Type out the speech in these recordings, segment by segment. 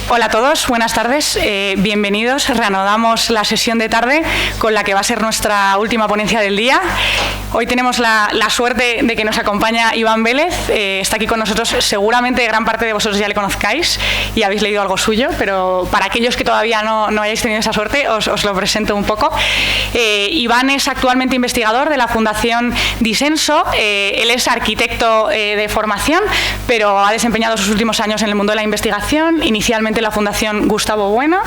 Hola a todos, buenas tardes, bienvenidos. Reanudamos la sesión de tarde con la que va a ser nuestra última ponencia del día. Hoy tenemos la suerte de que nos acompaña Iván Vélez, está aquí con nosotros. Seguramente gran parte de vosotros ya le conozcáis y habéis leído algo suyo, pero para aquellos que todavía no hayáis tenido esa suerte, os lo presento un poco. Iván es actualmente investigador de la Fundación Disenso. Él es arquitecto de formación, pero ha desempeñado sus últimos años en el mundo de la investigación, inicialmente en la Fundación Gustavo Bueno.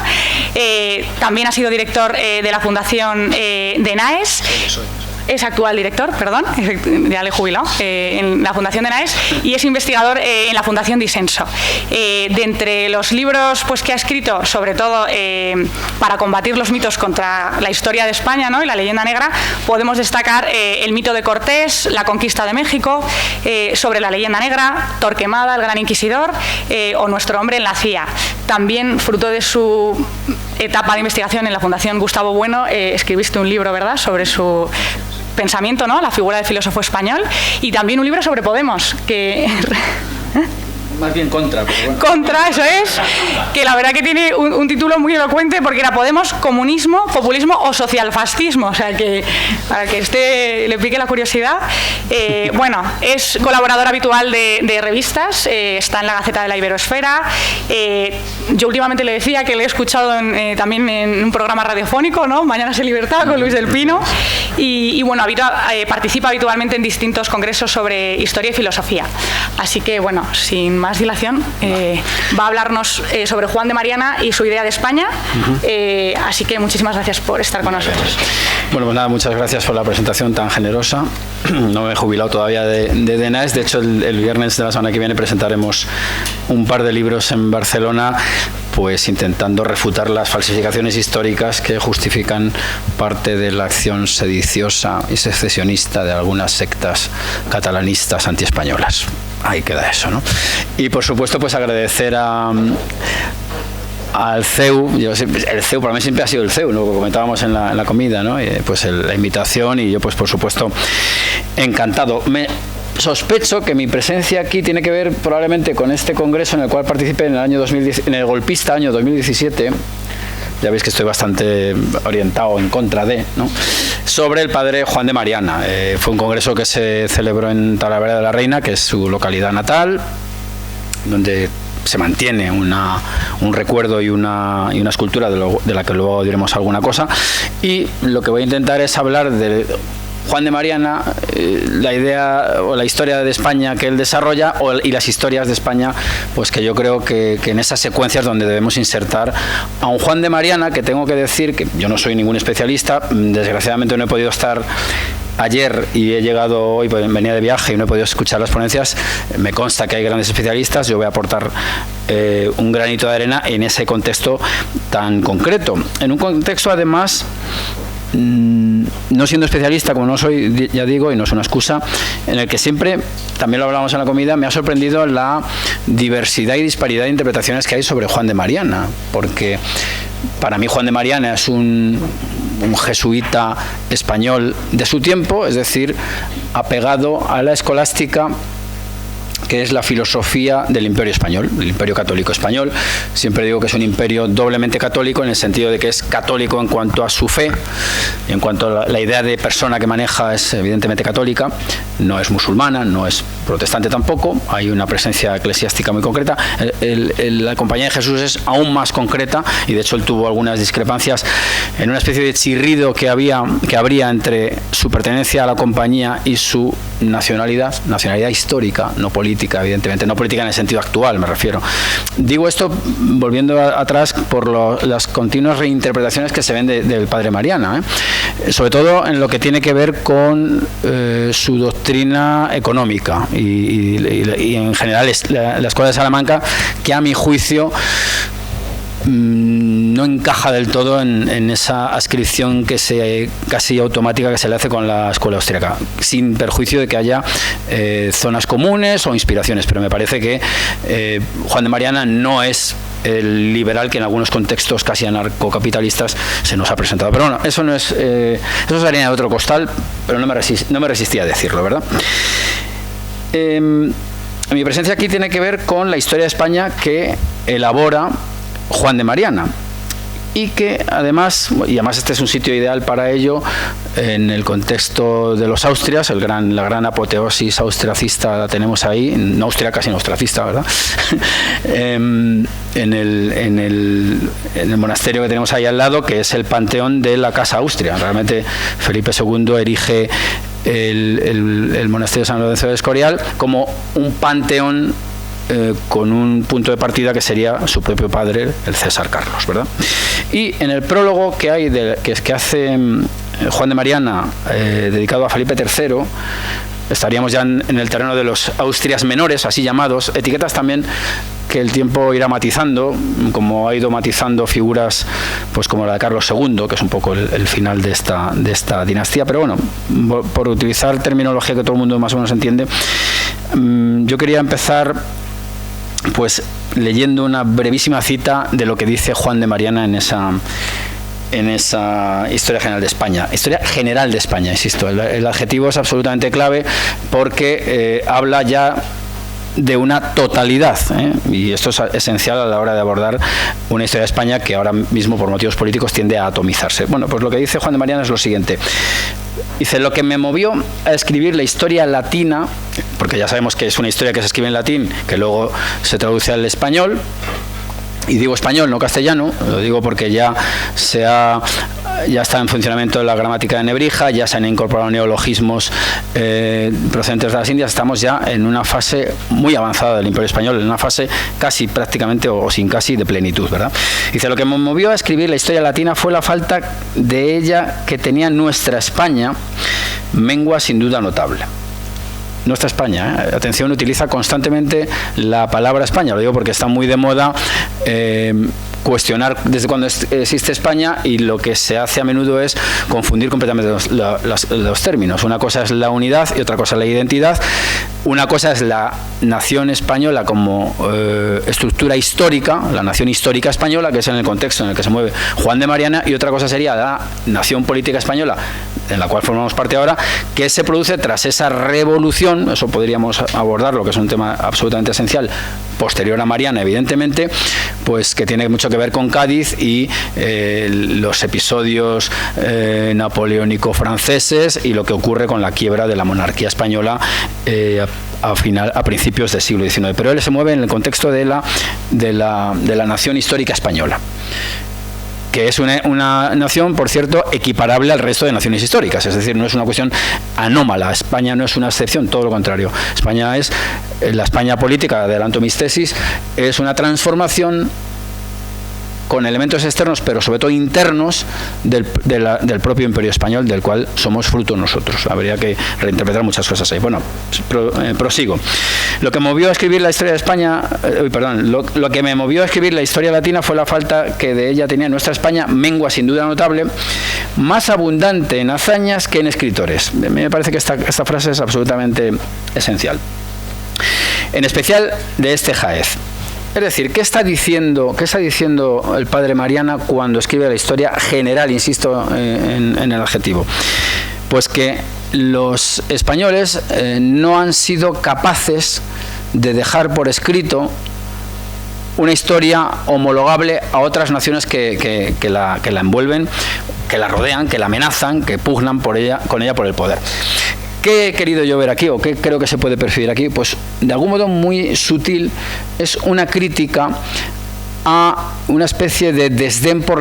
También ha sido director de la Fundación DENAES. Es actual director, perdón, ya le he jubilado, en la Fundación DENAES, y es investigador en la Fundación Disenso. De entre los libros pues, que ha escrito, sobre todo para combatir los mitos contra la historia de España, ¿no? Y la leyenda negra, podemos destacar El mito de Cortés, La conquista de México, sobre la leyenda negra, Torquemada, el gran inquisidor, o Nuestro hombre en la CIA. También, fruto de su etapa de investigación en la Fundación Gustavo Bueno, escribiste un libro, ¿verdad?, sobre su pensamiento, ¿no?, la figura del filósofo español, y también un libro sobre Podemos, que... Más bien contra, pero bueno. Contra, eso es, que la verdad que tiene un título muy elocuente, porque era Podemos, comunismo, populismo o socialfascismo, o sea que para que le pique la curiosidad. Bueno, es colaborador habitual de revistas, está en la Gaceta de la Iberoesfera. Yo últimamente le decía que le he escuchado también en un programa radiofónico, ¿no?, Mañanas en Libertad, con Luis del Pino, y bueno, participa habitualmente en distintos congresos sobre historia y filosofía. Así que bueno, sin más dilación, va a hablarnos sobre Juan de Mariana y su idea de España. Así que muchísimas gracias por estar con nosotros. Bueno, pues nada, muchas gracias por la presentación tan generosa. No me he jubilado todavía de DENAES. De hecho, el viernes de la semana que viene presentaremos un par de libros en Barcelona, pues intentando refutar las falsificaciones históricas que justifican parte de la acción sediciosa y secesionista de algunas sectas catalanistas antiespañolas. Ahí queda eso, ¿no? Y por supuesto, pues agradecer al CEU. El CEU para mí siempre ha sido el CEU, ¿no?, lo que comentábamos en la comida, ¿no? Pues la invitación, y yo pues por supuesto encantado. Sospecho que mi presencia aquí tiene que ver probablemente con este congreso en el cual participé en el año 2010, en el golpista año 2017. Ya veis que estoy bastante orientado en contra de, ¿no?, sobre el padre Juan de Mariana. Fue un congreso que se celebró en Talavera de la Reina, que es su localidad natal, donde se mantiene un recuerdo y una escultura de la que luego diremos alguna cosa. Y lo que voy a intentar es hablar de Juan de Mariana, la idea o la historia de España que él desarrolla, y las historias de España, pues que yo creo que en esas secuencias donde debemos insertar a un Juan de Mariana, que tengo que decir que yo no soy ningún especialista, desgraciadamente no he podido estar ayer y he llegado hoy, venía de viaje y no he podido escuchar las ponencias. Me consta que hay grandes especialistas, yo voy a aportar un granito de arena en ese contexto tan concreto, en un contexto además, no siendo especialista como no soy, ya digo, y no es una excusa, en el que siempre, también lo hablábamos en la comida, me ha sorprendido la diversidad y disparidad de interpretaciones que hay sobre Juan de Mariana, porque para mí Juan de Mariana es un jesuita español de su tiempo, es decir, apegado a la escolástica, que es la filosofía del Imperio Español, el Imperio Católico Español. Siempre digo que es un imperio doblemente católico, en el sentido de que es católico en cuanto a su fe, y en cuanto a la idea de persona que maneja es evidentemente católica, no es musulmana, no es protestante tampoco, hay una presencia eclesiástica muy concreta. La Compañía de Jesús es aún más concreta, y de hecho él tuvo algunas discrepancias en una especie de chirrido que habría entre su pertenencia a la Compañía y su nacionalidad histórica, no política, evidentemente, no política en el sentido actual, me refiero. Digo esto volviendo atrás por las continuas reinterpretaciones que se ven del padre Mariana, sobre todo en lo que tiene que ver con su doctrina económica y en general la Escuela de Salamanca, que a mi juicio no encaja del todo en esa adscripción casi automática que se le hace con la escuela austríaca, sin perjuicio de que haya zonas comunes o inspiraciones, pero me parece que Juan de Mariana no es el liberal que en algunos contextos casi anarcocapitalistas se nos ha presentado. Pero bueno, eso no es eso es harina de otro costal, pero no me resistía a decirlo, ¿verdad? Mi presencia aquí tiene que ver con la historia de España que elabora Juan de Mariana. Y que además este es un sitio ideal para ello en el contexto de los Austrias, la gran apoteosis austriacista la tenemos ahí, no austriaca sino austracista, ¿verdad? en el monasterio que tenemos ahí al lado, que es el panteón de la Casa Austria. Realmente Felipe II erige el monasterio de San Lorenzo del Escorial como un panteón con un punto de partida que sería su propio padre, el César Carlos, ¿verdad? Y en el prólogo que hay que hace Juan de Mariana, dedicado a Felipe III, estaríamos ya en el terreno de los Austrias menores, así llamados, etiquetas también que el tiempo irá matizando, como ha ido matizando figuras pues como la de Carlos II, que es un poco el final de esta dinastía. Pero bueno, por utilizar terminología que todo el mundo más o menos entiende, yo quería empezar pues leyendo una brevísima cita de lo que dice Juan de Mariana en esa Historia General de España. Historia General de España, insisto, el adjetivo es absolutamente clave porque habla ya de una totalidad, y esto es esencial a la hora de abordar una historia de España que ahora mismo por motivos políticos tiende a atomizarse. Bueno, pues lo que dice Juan de Mariana es lo siguiente. Dice: lo que me movió a escribir la historia latina, porque ya sabemos que es una historia que se escribe en latín, que luego se traduce al español, y digo español, no castellano, lo digo porque ya está en funcionamiento la gramática de Nebrija, ya se han incorporado neologismos procedentes de las Indias. Estamos ya en una fase muy avanzada del Imperio Español, en una fase casi prácticamente o sin casi de plenitud, ¿verdad? Dice: lo que me movió a escribir la historia latina fue la falta de ella que tenía nuestra España, mengua sin duda notable. Nuestra España, atención, utiliza constantemente la palabra España, lo digo porque está muy de moda cuestionar desde cuándo existe España, y lo que se hace a menudo es confundir completamente los términos. Una cosa es la unidad y otra cosa es la identidad. Una cosa es la nación española como estructura histórica, la nación histórica española, que es en el contexto en el que se mueve Juan de Mariana, y otra cosa sería la nación política española, en la cual formamos parte ahora, que se produce tras esa revolución. Eso podríamos abordarlo, que es un tema absolutamente esencial, posterior a Mariana, evidentemente, pues que tiene mucho que ver con Cádiz y los episodios napoleónico-franceses y lo que ocurre con la quiebra de la monarquía española a principios del siglo XIX. Pero él se mueve en el contexto de la nación histórica española, que es una nación, por cierto, equiparable al resto de naciones históricas. Es decir, no es una cuestión anómala. España no es una excepción, todo lo contrario. España es, la España política, adelanto mis tesis, es una transformación con elementos externos, pero sobre todo internos, del propio Imperio Español, del cual somos fruto nosotros. Habría que reinterpretar muchas cosas ahí. Bueno, prosigo. Lo que movió a escribir la historia de España, lo que me movió a escribir la historia latina fue la falta que de ella tenía nuestra España, mengua sin duda notable, más abundante en hazañas que en escritores. Me parece que esta frase es absolutamente esencial. En especial de este Jaez. Es decir, ¿qué está diciendo el padre Mariana cuando escribe la historia general, insisto en el adjetivo? Pues que los españoles no han sido capaces de dejar por escrito una historia homologable a otras naciones que la envuelven, que la rodean, que la amenazan, que pugnan con ella por el poder. ¿Qué he querido yo ver aquí, o qué creo que se puede percibir aquí? Pues de algún modo muy sutil es una crítica a una especie de desdén por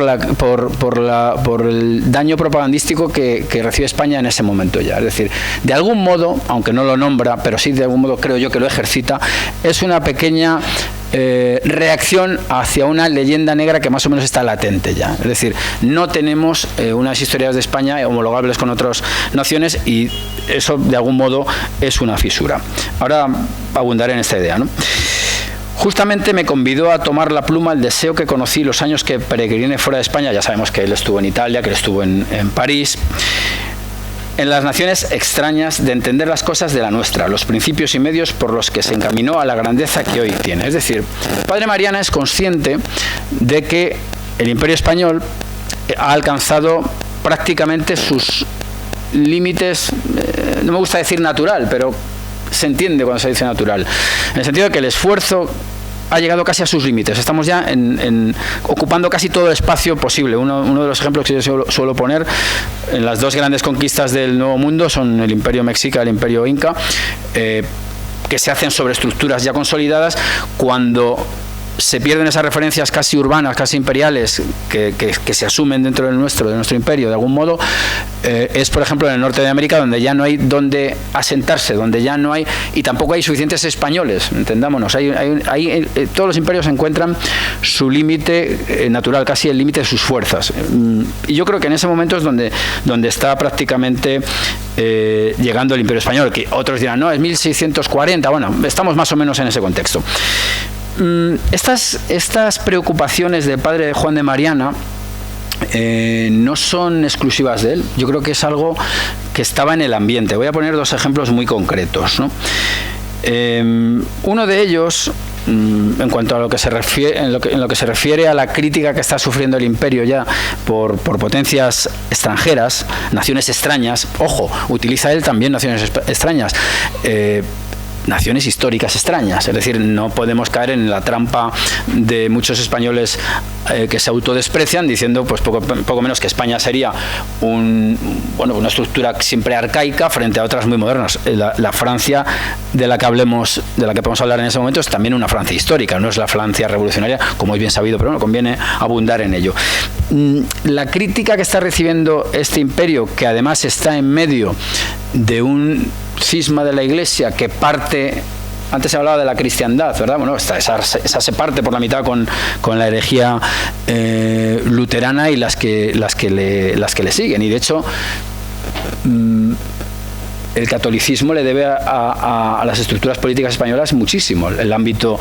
el daño propagandístico que recibe España en ese momento ya. Es decir, de algún modo, aunque no lo nombra, pero sí de algún modo creo yo que lo ejercita, es una pequeña reacción hacia una leyenda negra que más o menos está latente ya. Es decir, no tenemos unas historias de España homologables con otras naciones, y eso de algún modo es una fisura. Ahora abundaré en esta idea, ¿no? Justamente me convidó a tomar la pluma el deseo que conocí los años que peregriné fuera de España. Ya sabemos que él estuvo en Italia, que él estuvo en París, en las naciones extrañas, de entender las cosas de la nuestra, los principios y medios por los que se encaminó a la grandeza que hoy tiene. Es decir, el padre Mariana es consciente de que el Imperio Español ha alcanzado prácticamente sus límites, no me gusta decir natural, pero se entiende cuando se dice natural, en el sentido de que el esfuerzo ha llegado casi a sus límites. Estamos ya ocupando casi todo el espacio posible. Uno de los ejemplos que yo suelo poner en las dos grandes conquistas del Nuevo Mundo son el Imperio Mexica y el Imperio Inca, que se hacen sobre estructuras ya consolidadas. Cuando se pierden esas referencias casi urbanas, casi imperiales, que se asumen dentro de nuestro imperio de algún modo, es por ejemplo en el norte de América, donde ya no hay donde asentarse, donde ya no hay, y tampoco hay suficientes españoles, entendámonos. Todos los imperios encuentran su límite natural, casi el límite de sus fuerzas, y yo creo que en ese momento es donde está prácticamente llegando el Imperio Español, que otros dirán, no, es 1640, bueno, estamos más o menos en ese contexto. Estas preocupaciones del padre de Juan de Mariana no son exclusivas de él. Yo creo que es algo que estaba en el ambiente. Voy a poner dos ejemplos muy concretos, ¿no? Uno de ellos, en cuanto a lo que se refiere, en lo que se refiere a la crítica que está sufriendo el imperio ya por potencias extranjeras, naciones extrañas. Ojo, utiliza él también naciones extrañas. Naciones históricas extrañas, es decir, no podemos caer en la trampa de muchos españoles que se autodesprecian diciendo pues poco menos que España sería una estructura siempre arcaica frente a otras muy modernas. La Francia de la que podemos hablar en ese momento es también una Francia histórica, no es la Francia revolucionaria, como es bien sabido, pero bueno, conviene abundar en ello. La crítica que está recibiendo este imperio, que además está en medio de un cisma de la Iglesia que parte, antes se hablaba de la cristiandad, ¿verdad? Bueno, esa se parte por la mitad con la herejía luterana y las que le siguen, y de hecho el catolicismo le debe a las estructuras políticas españolas muchísimo. El ámbito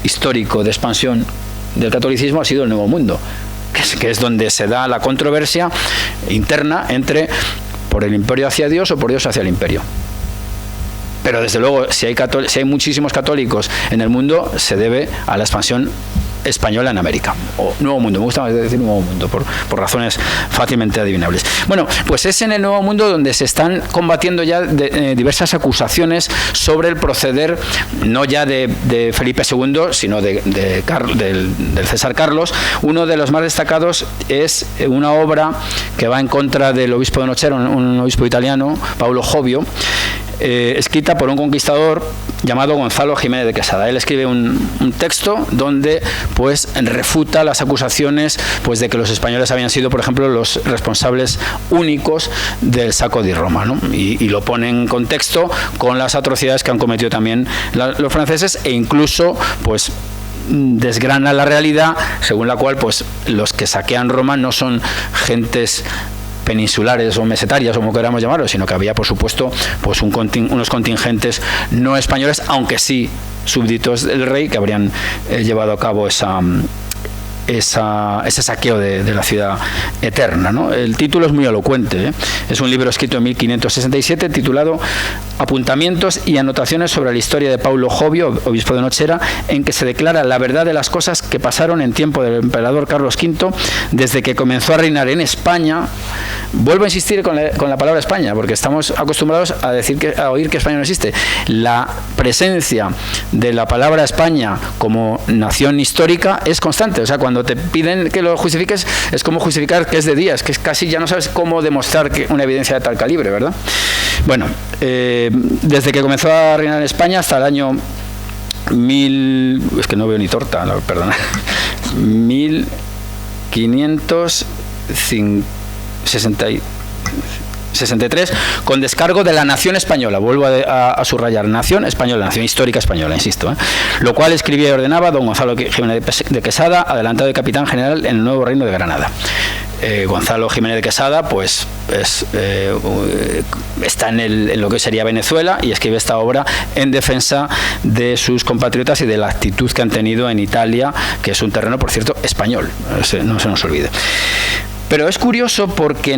histórico de expansión del catolicismo ha sido el Nuevo Mundo, que es donde se da la controversia interna entre por el imperio hacia Dios o por Dios hacia el imperio. Pero desde luego, si hay muchísimos católicos en el mundo, se debe a la expansión española en América, o Nuevo Mundo, me gusta más decir Nuevo Mundo por razones fácilmente adivinables. Bueno, pues es en el Nuevo Mundo donde se están combatiendo ya diversas acusaciones sobre el proceder, no ya de Felipe II, sino del César Carlos. Uno de los más destacados es una obra que va en contra del obispo de Nochera, un obispo italiano, Paulo Jovio, escrita por un conquistador llamado Gonzalo Jiménez de Quesada. Él escribe un texto donde pues refuta las acusaciones pues de que los españoles habían sido, por ejemplo, los responsables únicos del saco de Roma, ¿no? Y lo pone en contexto con las atrocidades que han cometido también los franceses, e incluso pues desgrana la realidad según la cual pues los que saquean Roma no son gentes peninsulares o mesetarias, o como queramos llamarlo, sino que había, por supuesto, pues unos contingentes no españoles, aunque sí súbditos del rey, que habrían llevado a cabo ese saqueo de la ciudad eterna, ¿no? El título es muy elocuente, ¿eh? Es un libro escrito en 1567 titulado Apuntamientos y anotaciones sobre la historia de Paulo Jovio, obispo de Nochera, en que se declara la verdad de las cosas que pasaron en tiempo del emperador Carlos V, desde que comenzó a reinar en España. Vuelvo a insistir con la palabra España, porque estamos acostumbrados a oír que España no existe. La presencia de la palabra España como nación histórica es constante. O sea, cuando te piden que lo justifiques, es como justificar que es de Díaz, que es casi ya no sabes cómo demostrar que una evidencia de tal calibre, ¿verdad? Bueno, desde que comenzó a reinar en España hasta el año es que no veo ni torta, no, perdona, 1563, con descargo de la nación española, vuelvo a subrayar, nación española, nación histórica española, insisto, lo cual escribía y ordenaba don Gonzalo Jiménez de Quesada, adelantado de capitán general en el nuevo reino de Granada. Gonzalo Jiménez de Quesada pues está en lo que sería Venezuela, y escribe esta obra en defensa de sus compatriotas y de la actitud que han tenido en Italia, que es un terreno, por cierto, español, no se nos olvide. Pero es curioso porque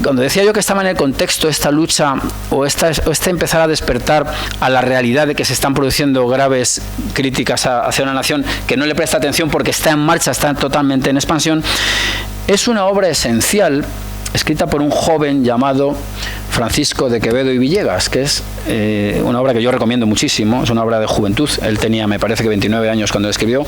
cuando decía yo que estaba en el contexto esta lucha o esta empezar a despertar a la realidad de que se están produciendo graves críticas hacia una nación que no le presta atención porque está en marcha, está totalmente en expansión, es una obra esencial escrita por un joven llamado Francisco de Quevedo y Villegas, que es una obra que yo recomiendo muchísimo. Es una obra de juventud. Él tenía, me parece que 29 años cuando escribió,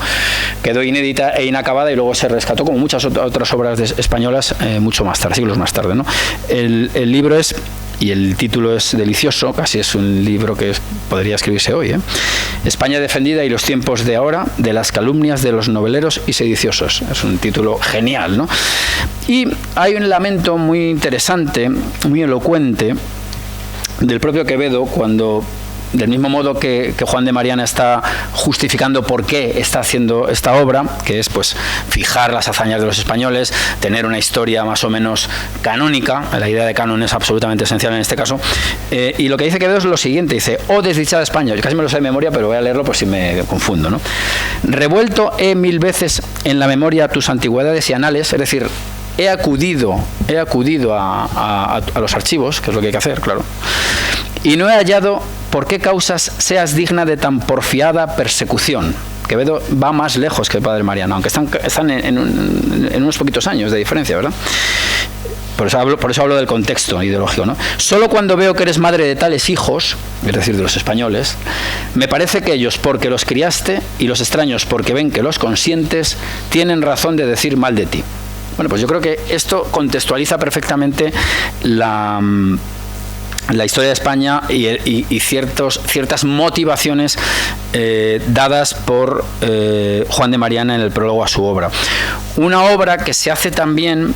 quedó inédita e inacabada y luego se rescató, como muchas otras obras españolas, mucho más tarde, siglos más tarde, ¿no? El libro es, y el título es delicioso, casi es un libro que podría escribirse hoy, España defendida y los tiempos de ahora, de las calumnias de los noveleros y sediciosos. Es un título genial, ¿no? Y hay un lamento muy interesante, muy elocuente, del propio Quevedo, cuando, del mismo modo que Juan de Mariana está justificando por qué está haciendo esta obra, que es pues fijar las hazañas de los españoles, tener una historia más o menos canónica. La idea de canon es absolutamente esencial en este caso, y lo que dice Quevedo es lo siguiente, dice: oh desdichada España, yo casi me lo sé de memoria, pero voy a leerlo por si me confundo, ¿no? Revuelto he mil veces en la memoria tus antigüedades y anales, es decir, he acudido a los archivos, que es lo que hay que hacer, claro, y no he hallado por qué causas seas digna de tan porfiada persecución. Quevedo va más lejos que el padre Mariana, aunque están en unos poquitos años de diferencia, ¿verdad? Por eso hablo del contexto ideológico, ¿no? Solo cuando veo que eres madre de tales hijos, es decir, de los españoles, me parece que ellos, porque los criaste, y los extraños, porque ven que los consientes, tienen razón de decir mal de ti. Bueno, pues yo creo que esto contextualiza perfectamente la historia de España y ciertas motivaciones dadas por Juan de Mariana en el prólogo a su obra. Una obra que se hace también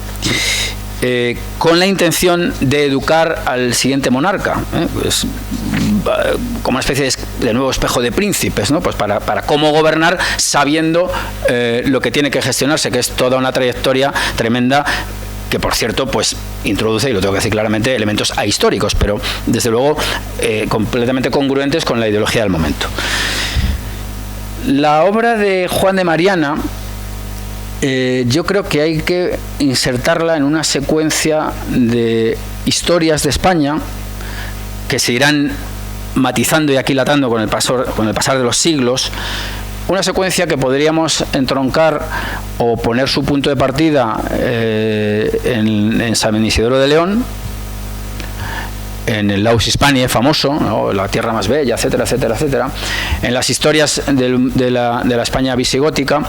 con la intención de educar al siguiente monarca, pues, como una especie de nuevo espejo de príncipes, ¿no? Pues para cómo gobernar sabiendo lo que tiene que gestionarse, que es toda una trayectoria tremenda, que por cierto pues introduce, y lo tengo que decir claramente, elementos ahistóricos, pero desde luego completamente congruentes con la ideología del momento. La obra de Juan de Mariana, yo creo que hay que insertarla en una secuencia de historias de España que se irán matizando y aquilatando con el pasar de los siglos. Una secuencia que podríamos entroncar o poner su punto de partida en San Isidoro de León, en el Laus Hispaniae famoso, ¿no? La tierra más bella, etcétera, etcétera, etcétera, en las historias de la España visigótica,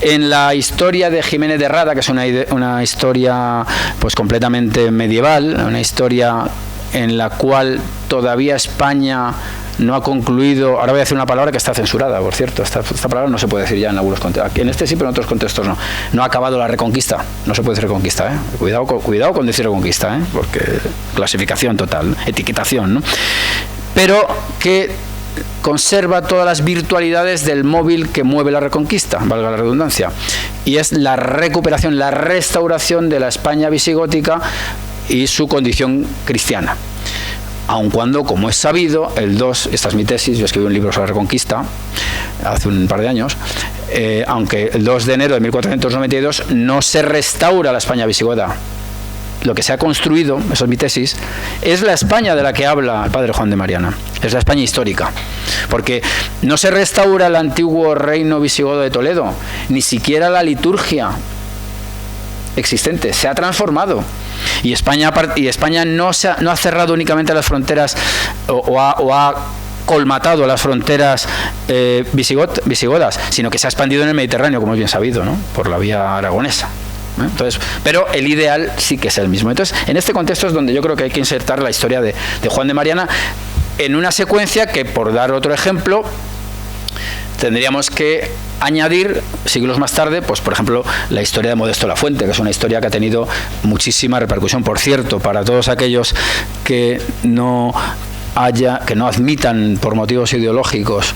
en la historia de Jiménez de Rada, que es una historia pues completamente medieval, una historia en la cual todavía España no ha concluido. Ahora voy a decir una palabra que está censurada, por cierto. Esta palabra no se puede decir ya en algunos contextos. En este sí, pero en otros contextos no. No ha acabado la reconquista. No se puede decir reconquista, ¿eh? Cuidado con decir reconquista, ¿eh? Porque clasificación total, etiquetación, ¿no? Pero que conserva todas las virtualidades del móvil que mueve la reconquista, valga la redundancia. Y es la recuperación, la restauración de la España visigótica y su condición cristiana. Aun cuando, como es sabido, esta es mi tesis, yo escribí un libro sobre la Reconquista hace un par de años, aunque el 2 de enero de 1492 no se restaura la España visigota. Lo que se ha construido, eso es mi tesis, es la España de la que habla el padre Juan de Mariana, es la España histórica, porque no se restaura el antiguo reino visigodo de Toledo, ni siquiera la liturgia existente, se ha transformado. Y España no ha cerrado únicamente las fronteras o ha colmatado las fronteras visigodas, sino que se ha expandido en el Mediterráneo, como es bien sabido, ¿no? Por la vía aragonesa. Entonces, pero el ideal sí que es el mismo. Entonces, en este contexto es donde yo creo que hay que insertar la historia de Juan de Mariana en una secuencia que, por dar otro ejemplo, tendríamos que añadir siglos más tarde, pues por ejemplo, la historia de Modesto Lafuente, que es una historia que ha tenido muchísima repercusión. Por cierto, para todos aquellos que no admitan por motivos ideológicos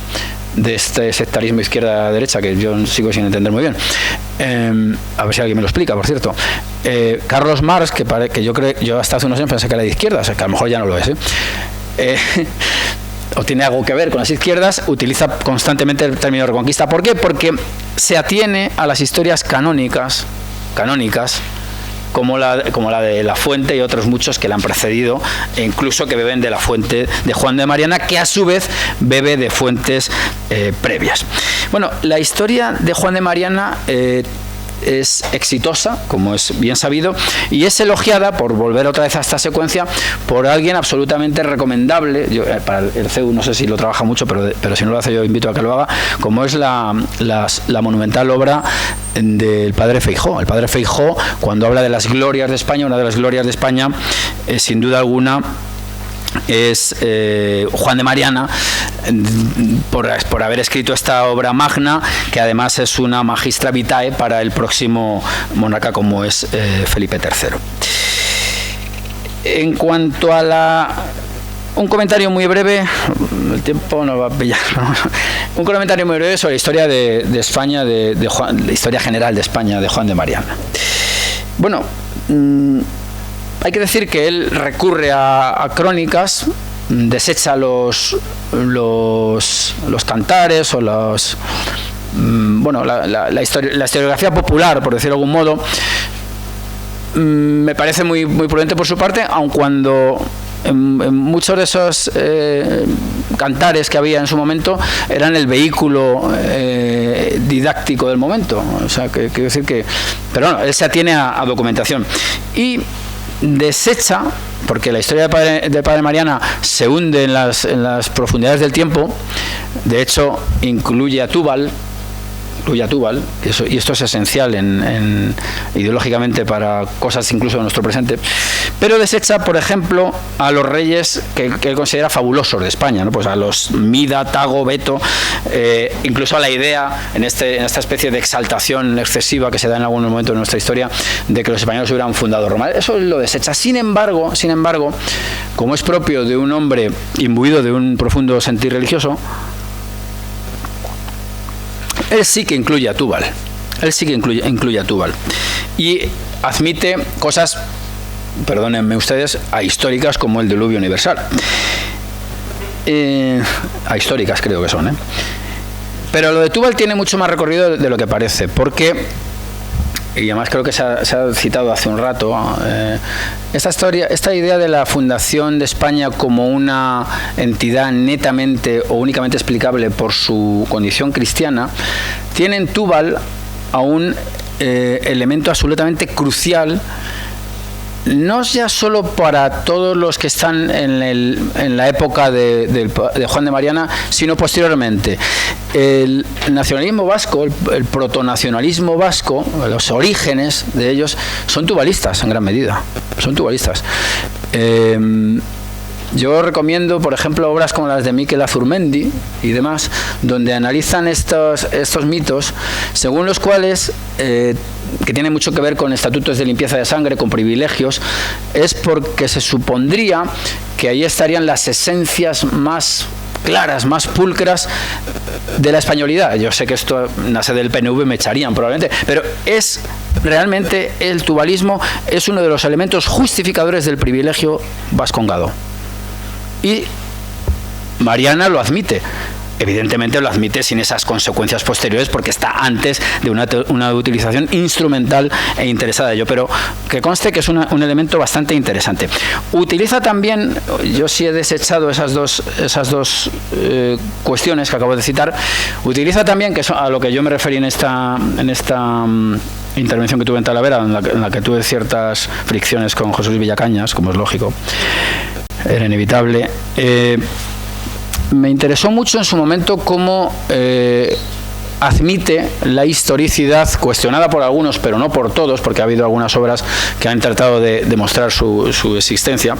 de este sectarismo izquierda-derecha, que yo sigo sin entender muy bien, a ver si alguien me lo explica, por cierto. Carlos Marx, que yo hasta hace unos años pensé que era de izquierda, o sea, que a lo mejor ya no lo es, o tiene algo que ver con las izquierdas, utiliza constantemente el término reconquista. ¿Por qué? Porque se atiene a las historias canónicas, como la de La Fuente y otros muchos que la han precedido, e incluso que beben de la fuente de Juan de Mariana, que a su vez bebe de fuentes previas. Bueno, la historia de Juan de Mariana es exitosa, como es bien sabido, y es elogiada, por volver otra vez a esta secuencia, por alguien absolutamente recomendable. Yo, para el CEU no sé si lo trabaja mucho, pero si no lo hace yo invito a que lo haga, como es la monumental obra del padre Feijóo. El padre Feijóo, cuando habla de las glorias de España, una de las glorias de España, sin duda alguna, es Juan de Mariana, por haber escrito esta obra magna, que además es una magistra vitae para el próximo monarca, como es Felipe III. En cuanto a un comentario muy breve, el tiempo nos va a pillar, ¿no? Un comentario muy breve sobre la historia de España, la historia general de España, de Juan de Mariana. Bueno, hay que decir que él recurre a crónicas, desecha los cantares o la historiografía popular, por decirlo de algún modo. Me parece muy, muy prudente por su parte, aun cuando en muchos de esos cantares que había en su momento eran el vehículo didáctico del momento. O sea, que quiero decir que... Pero bueno, él se atiene a documentación. Y desecha, porque la historia de padre Mariana se hunde en las profundidades del tiempo. De hecho, incluye a Túbal, y esto es esencial ideológicamente para cosas incluso de nuestro presente, pero desecha, por ejemplo, a los reyes que él considera fabulosos de España, ¿no? Pues a los Mida, Tago, Beto, incluso a la idea, en esta especie de exaltación excesiva que se da en algunos momentos de nuestra historia, de que los españoles hubieran fundado Roma. Eso lo desecha. Sin embargo, como es propio de un hombre imbuido de un profundo sentir religioso, él sí que incluye a Túbal. Y admite cosas, perdónenme ustedes, ahistóricas, como el diluvio universal. Ahistóricas creo que son, Pero lo de Túbal tiene mucho más recorrido de lo que parece, porque, y además creo que se ha citado hace un rato, esta idea de la fundación de España como una entidad netamente o únicamente explicable por su condición cristiana, tiene en Túbal a un elemento absolutamente crucial, no ya solo para todos los que están en la época de Juan de Mariana, sino posteriormente. El nacionalismo vasco, el protonacionalismo vasco, los orígenes de ellos, son tubalistas en gran medida. Son tubalistas. Yo recomiendo, por ejemplo, obras como las de Miquel Azurmendi y demás, donde analizan estos mitos, según los cuales, que tienen mucho que ver con estatutos de limpieza de sangre, con privilegios, es porque se supondría que ahí estarían las esencias más claras, más pulcras de la españolidad. Yo sé que esto nace del PNV, me echarían probablemente, pero es realmente el tubalismo es uno de los elementos justificadores del privilegio vascongado. Y Mariana lo admite. Evidentemente lo admite sin esas consecuencias posteriores, porque está antes de una utilización instrumental e interesada de ello, pero que conste que es un elemento bastante interesante. Utiliza también, yo sí he desechado esas dos cuestiones que acabo de citar, utiliza también, que es a lo que yo me referí en esta intervención que tuve en Talavera, en la que tuve ciertas fricciones con José Luis Villacañas, como es lógico, era inevitable. Me interesó mucho en su momento cómo admite la historicidad, cuestionada por algunos, pero no por todos, porque ha habido algunas obras que han tratado de demostrar su existencia,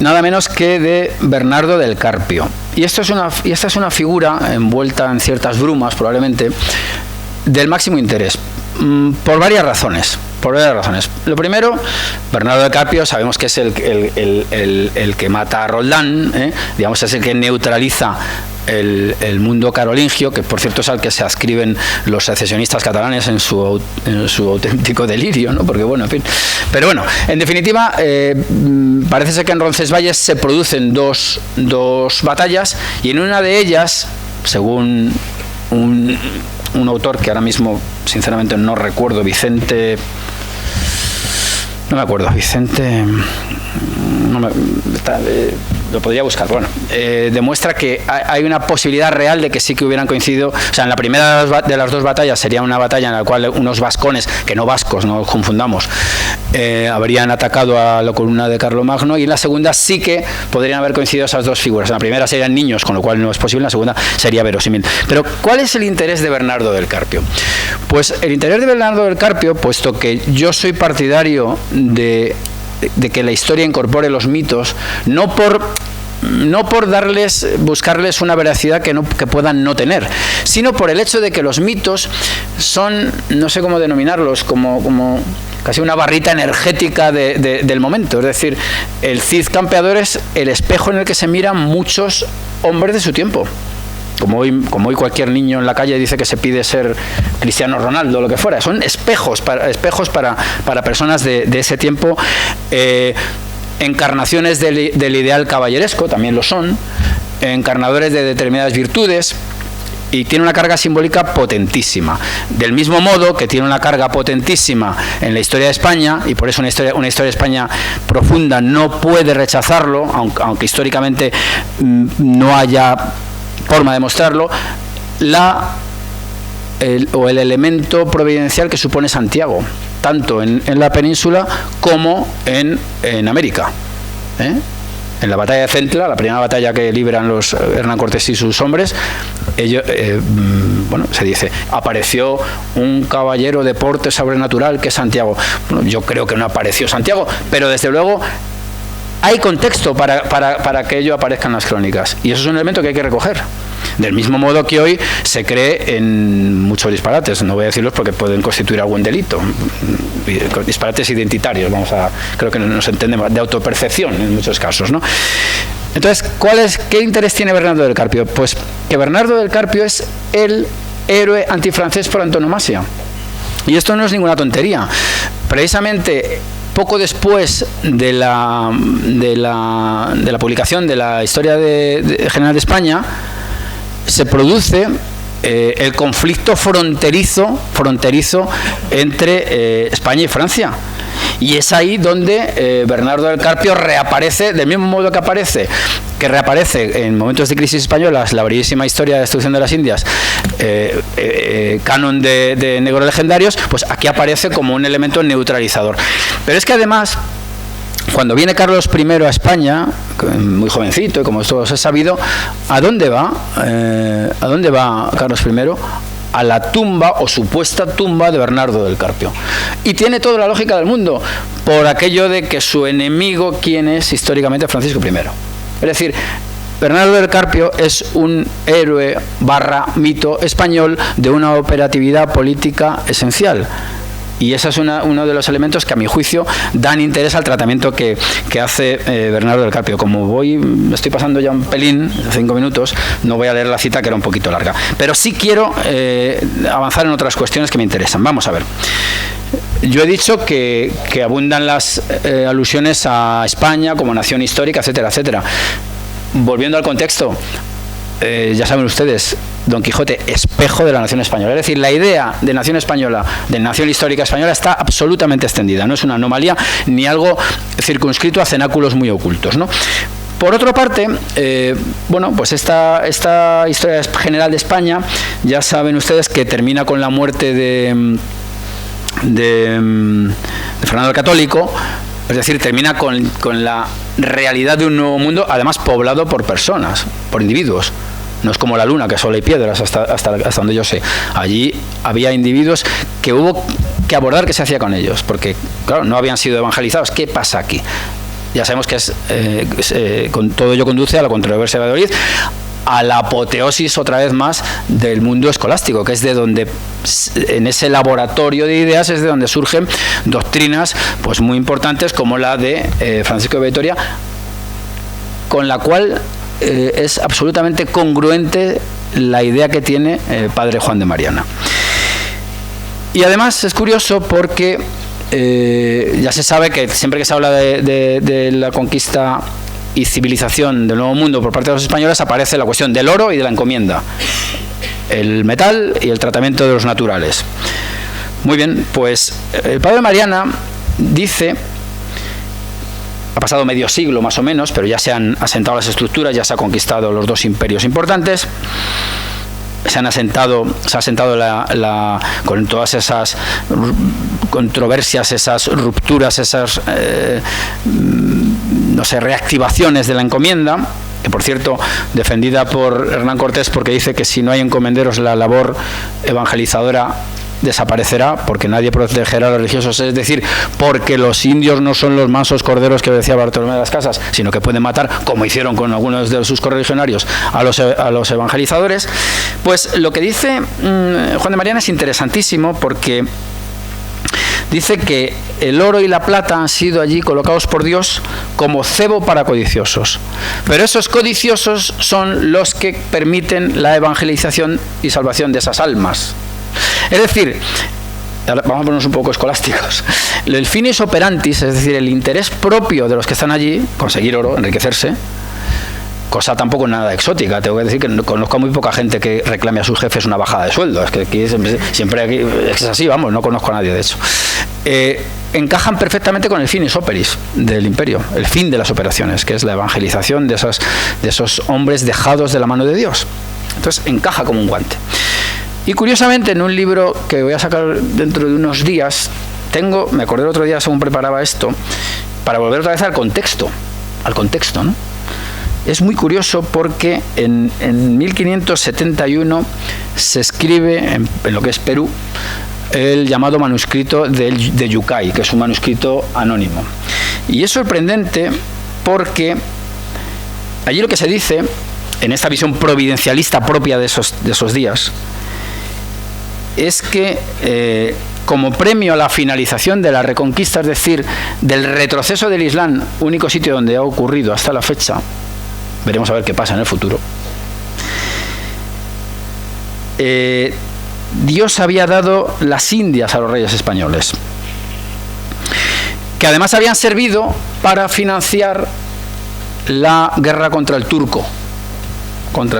nada menos que de Bernardo del Carpio. Y esta es una figura envuelta en ciertas brumas, probablemente, del máximo interés, por varias razones. Lo primero, Bernardo del Carpio sabemos que es el que mata a Roldán, digamos, es el que neutraliza el mundo carolingio, que por cierto es al que se adscriben los secesionistas catalanes en su auténtico delirio, ¿no? Porque bueno, en fin. Pero bueno, en definitiva, parece ser que en Roncesvalles se producen dos batallas, y en una de ellas, según un autor que ahora mismo sinceramente no recuerdo, Vicente, lo podría buscar, bueno, demuestra que hay una posibilidad real de que sí que hubieran coincidido. O sea, en la primera de las dos batallas sería una batalla en la cual unos vascones, que no vascos, no nos confundamos, habrían atacado a la columna de Carlomagno, y en la segunda sí que podrían haber coincidido esas dos figuras. En la primera serían niños, con lo cual no es posible, en la segunda sería verosímil. Pero ¿cuál es el interés de Bernardo del Carpio? Pues el interés de Bernardo del Carpio, puesto que yo soy partidario de que la historia incorpore los mitos, no por buscarles una veracidad que puedan no tener, sino por el hecho de que los mitos son, no sé cómo denominarlos, como casi una barrita energética del momento. Es decir, el Cid campeador es el espejo en el que se miran muchos hombres de su tiempo. Como hoy cualquier niño en la calle dice que se pide ser Cristiano Ronaldo o lo que fuera. Son espejos para personas de ese tiempo. Encarnaciones del ideal caballeresco, también lo son. Encarnadores de determinadas virtudes. Y tiene una carga simbólica potentísima. Del mismo modo que tiene una carga potentísima en la historia de España, y por eso una historia de España profunda no puede rechazarlo, aunque históricamente no haya forma de mostrarlo, el elemento providencial que supone Santiago, tanto en la península como en América. En la batalla de Centla, la primera batalla que libran los Hernán Cortés y sus hombres, se dice, apareció un caballero de porte sobrenatural que es Santiago. Bueno, yo creo que no apareció Santiago, pero desde luego hay contexto para que ello aparezca en las crónicas, y eso es un elemento que hay que recoger. Del mismo modo que hoy se cree en muchos disparates, no voy a decirlos porque pueden constituir algún delito, disparates identitarios, creo que nos entendemos, de autopercepción en muchos casos, ¿no? Entonces, ¿qué interés tiene Bernardo del Carpio? Pues que Bernardo del Carpio es el héroe antifrancés por antonomasia. Y esto no es ninguna tontería. Precisamente poco después de la publicación de la Historia General de España, se produce el conflicto fronterizo entre España y Francia. Y es ahí donde Bernardo del Carpio reaparece, del mismo modo que reaparece en momentos de crisis españolas la bellísima historia de la destrucción de las Indias, canon de negros legendarios, pues aquí aparece como un elemento neutralizador. Pero es que además, cuando viene Carlos I a España, muy jovencito, y como todos es sabido, ¿a dónde va Carlos I? A la tumba o supuesta tumba de Bernardo del Carpio. Y tiene toda la lógica del mundo, por aquello de que su enemigo, ¿quién es? Históricamente Francisco I. Es decir, Bernardo del Carpio es un héroe / mito español de una operatividad política esencial. Y ese es uno de los elementos que, a mi juicio, dan interés al tratamiento que hace Bernardo del Carpio. Como me estoy pasando ya un pelín, 5 minutos, no voy a leer la cita, que era un poquito larga. Pero sí quiero avanzar en otras cuestiones que me interesan. Vamos a ver. Yo he dicho que abundan las alusiones a España como nación histórica, etcétera, etcétera. Volviendo al contexto, ya saben ustedes, Don Quijote, espejo de la nación española. Es decir, la idea de nación española, de nación histórica española, está absolutamente extendida. No es una anomalía ni algo circunscrito a cenáculos muy ocultos, ¿no? Por otra parte, pues esta historia general de España, ya saben ustedes que termina con la muerte de Fernando el Católico. Es decir, termina con la realidad de un nuevo mundo, además poblado por personas, por individuos. No es como la Luna, que solo hay piedras, hasta donde yo sé. Allí había individuos que hubo que abordar qué se hacía con ellos, porque, claro, no habían sido evangelizados. ¿Qué pasa aquí? Ya sabemos que con todo ello conduce a la controversia de Valladolid, a la apoteosis otra vez más del mundo escolástico, que es de donde, en ese laboratorio de ideas, es de donde surgen doctrinas pues muy importantes, como la de Francisco de Vitoria, con la cual es absolutamente congruente la idea que tiene el padre Juan de Mariana. Y además es curioso porque ya se sabe que siempre que se habla de la conquista y civilización del Nuevo Mundo por parte de los españoles, aparece la cuestión del oro y de la encomienda, el metal y el tratamiento de los naturales. Muy bien, pues el padre Mariana dice ha pasado medio siglo más o menos, pero ya se han asentado las estructuras, ya se ha conquistado los dos imperios importantes. Se ha asentado con todas esas controversias, esas rupturas, esas reactivaciones de la encomienda, que por cierto, defendida por Hernán Cortés, porque dice que si no hay encomenderos la labor evangelizadora desaparecerá, porque nadie protegerá a los religiosos, es decir, porque los indios no son los mansos corderos que decía Bartolomé de las Casas, sino que pueden matar, como hicieron con algunos de sus correligionarios, a los evangelizadores. Pues lo que dice Juan de Mariana es interesantísimo, porque dice que el oro y la plata han sido allí colocados por Dios como cebo para codiciosos, pero esos codiciosos son los que permiten la evangelización y salvación de esas almas. Es decir, ahora vamos a ponernos un poco escolásticos, el finis operantis, es decir, el interés propio de los que están allí, conseguir oro, enriquecerse, cosa tampoco nada exótica. Tengo que decir que conozco a muy poca gente que reclame a sus jefes una bajada de sueldo. Es que aquí siempre aquí, es así, vamos, no conozco a nadie de hecho. Encajan perfectamente con el finis operis del imperio, el fin de las operaciones, que es la evangelización de esos hombres dejados de la mano de Dios. Entonces encaja como un guante. Y curiosamente, en un libro que voy a sacar dentro de unos días, me acordé el otro día según preparaba esto, para volver otra vez al contexto, ¿no? Es muy curioso porque en 1571 se escribe en lo que es Perú el llamado manuscrito de Yucay, que es un manuscrito anónimo. Y es sorprendente porque allí lo que se dice, en esta visión providencialista propia de esos días, es que como premio a la finalización de la reconquista, es decir, del retroceso del Islam, único sitio donde ha ocurrido hasta la fecha, veremos a ver qué pasa en el futuro, Dios había dado las Indias a los reyes españoles, que además habían servido para financiar la guerra contra el turco, con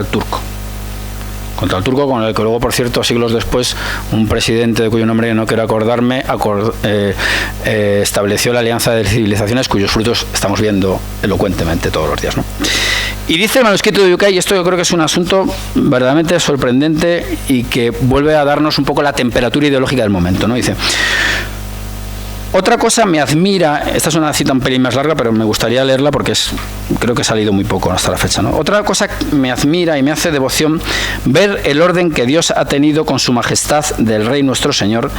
el que luego, por cierto, siglos después, un presidente de cuyo nombre no quiero acordarme, estableció la Alianza de Civilizaciones, cuyos frutos estamos viendo elocuentemente todos los días, ¿no? Y dice el manuscrito de Yucay, y esto yo creo que es un asunto verdaderamente sorprendente y que vuelve a darnos un poco la temperatura ideológica del momento, ¿no? Dice: otra cosa me admira, esta es una cita un pelín más larga, pero me gustaría leerla porque creo que ha salido muy poco hasta la fecha, ¿no? Otra cosa me admira y me hace devoción ver el orden que Dios ha tenido con su majestad del Rey nuestro Señor,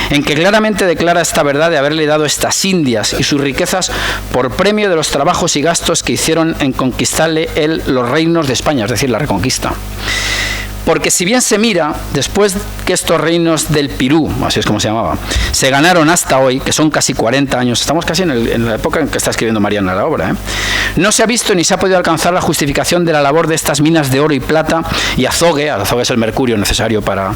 en que claramente declara esta verdad de haberle dado estas Indias y sus riquezas por premio de los trabajos y gastos que hicieron en conquistarle él los reinos de España, es decir, la reconquista. Porque si bien se mira, después que estos reinos del Pirú, así es como se llamaba, se ganaron hasta hoy, que son casi 40 años, estamos casi en la época en que está escribiendo Mariana la obra, no se ha visto ni se ha podido alcanzar la justificación de la labor de estas minas de oro y plata y azogue es el mercurio necesario para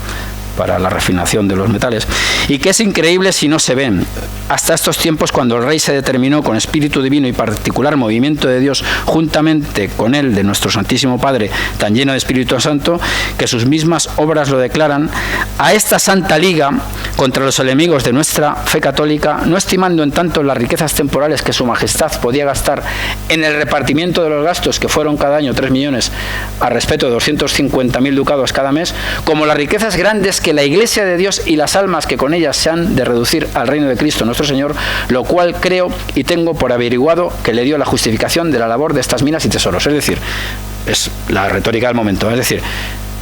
la refinación de los metales, y que es increíble si no se ven, hasta estos tiempos cuando el rey se determinó con espíritu divino y particular movimiento de Dios, juntamente con él de nuestro Santísimo Padre, tan lleno de Espíritu Santo, que sus mismas obras lo declaran, a esta santa liga contra los enemigos de nuestra fe católica, no estimando en tanto las riquezas temporales que su majestad podía gastar en el repartimiento de los gastos, que fueron cada año 3 millones, a respecto de 250.000 ducados cada mes, como las riquezas grandes que la Iglesia de Dios y las almas que con ellas se han de reducir al reino de Cristo nuestro Señor, lo cual creo y tengo por averiguado que le dio la justificación de la labor de estas minas y tesoros. Es decir, es la retórica del momento, es decir,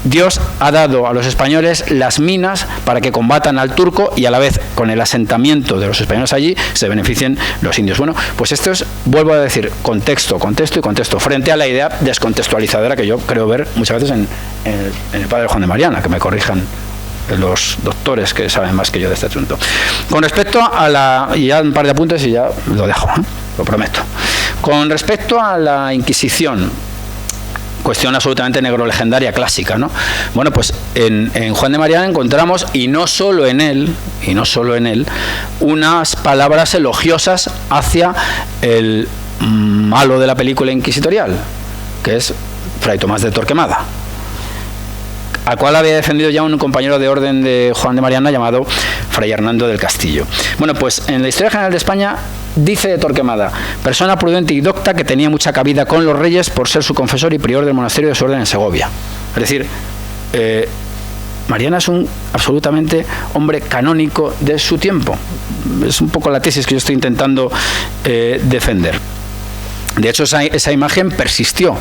Dios ha dado a los españoles las minas para que combatan al turco y a la vez con el asentamiento de los españoles allí se beneficien los indios. Bueno, pues esto es, vuelvo a decir, contexto frente a la idea descontextualizadora que yo creo ver muchas veces en el padre Juan de Mariana, que me corrijan los doctores que saben más que yo de este asunto. Con respecto a y ya un par de apuntes y ya lo dejo, lo prometo. Con respecto a la Inquisición, cuestión absolutamente negrolegendaria clásica, ¿no? Bueno, pues en Juan de Mariana encontramos, y no solo en él, unas palabras elogiosas hacia el malo de la película inquisitorial, que es Fray Tomás de Torquemada, al cual había defendido ya un compañero de orden de Juan de Mariana llamado Fray Hernando del Castillo. Bueno, pues en la Historia General de España Dice de Torquemada: persona prudente y docta que tenía mucha cabida con los reyes por ser su confesor y prior del monasterio de su orden en Segovia. Es decir, Mariana es un absolutamente hombre canónico de su tiempo. Es un poco la tesis que yo estoy intentando defender. De hecho, esa imagen persistió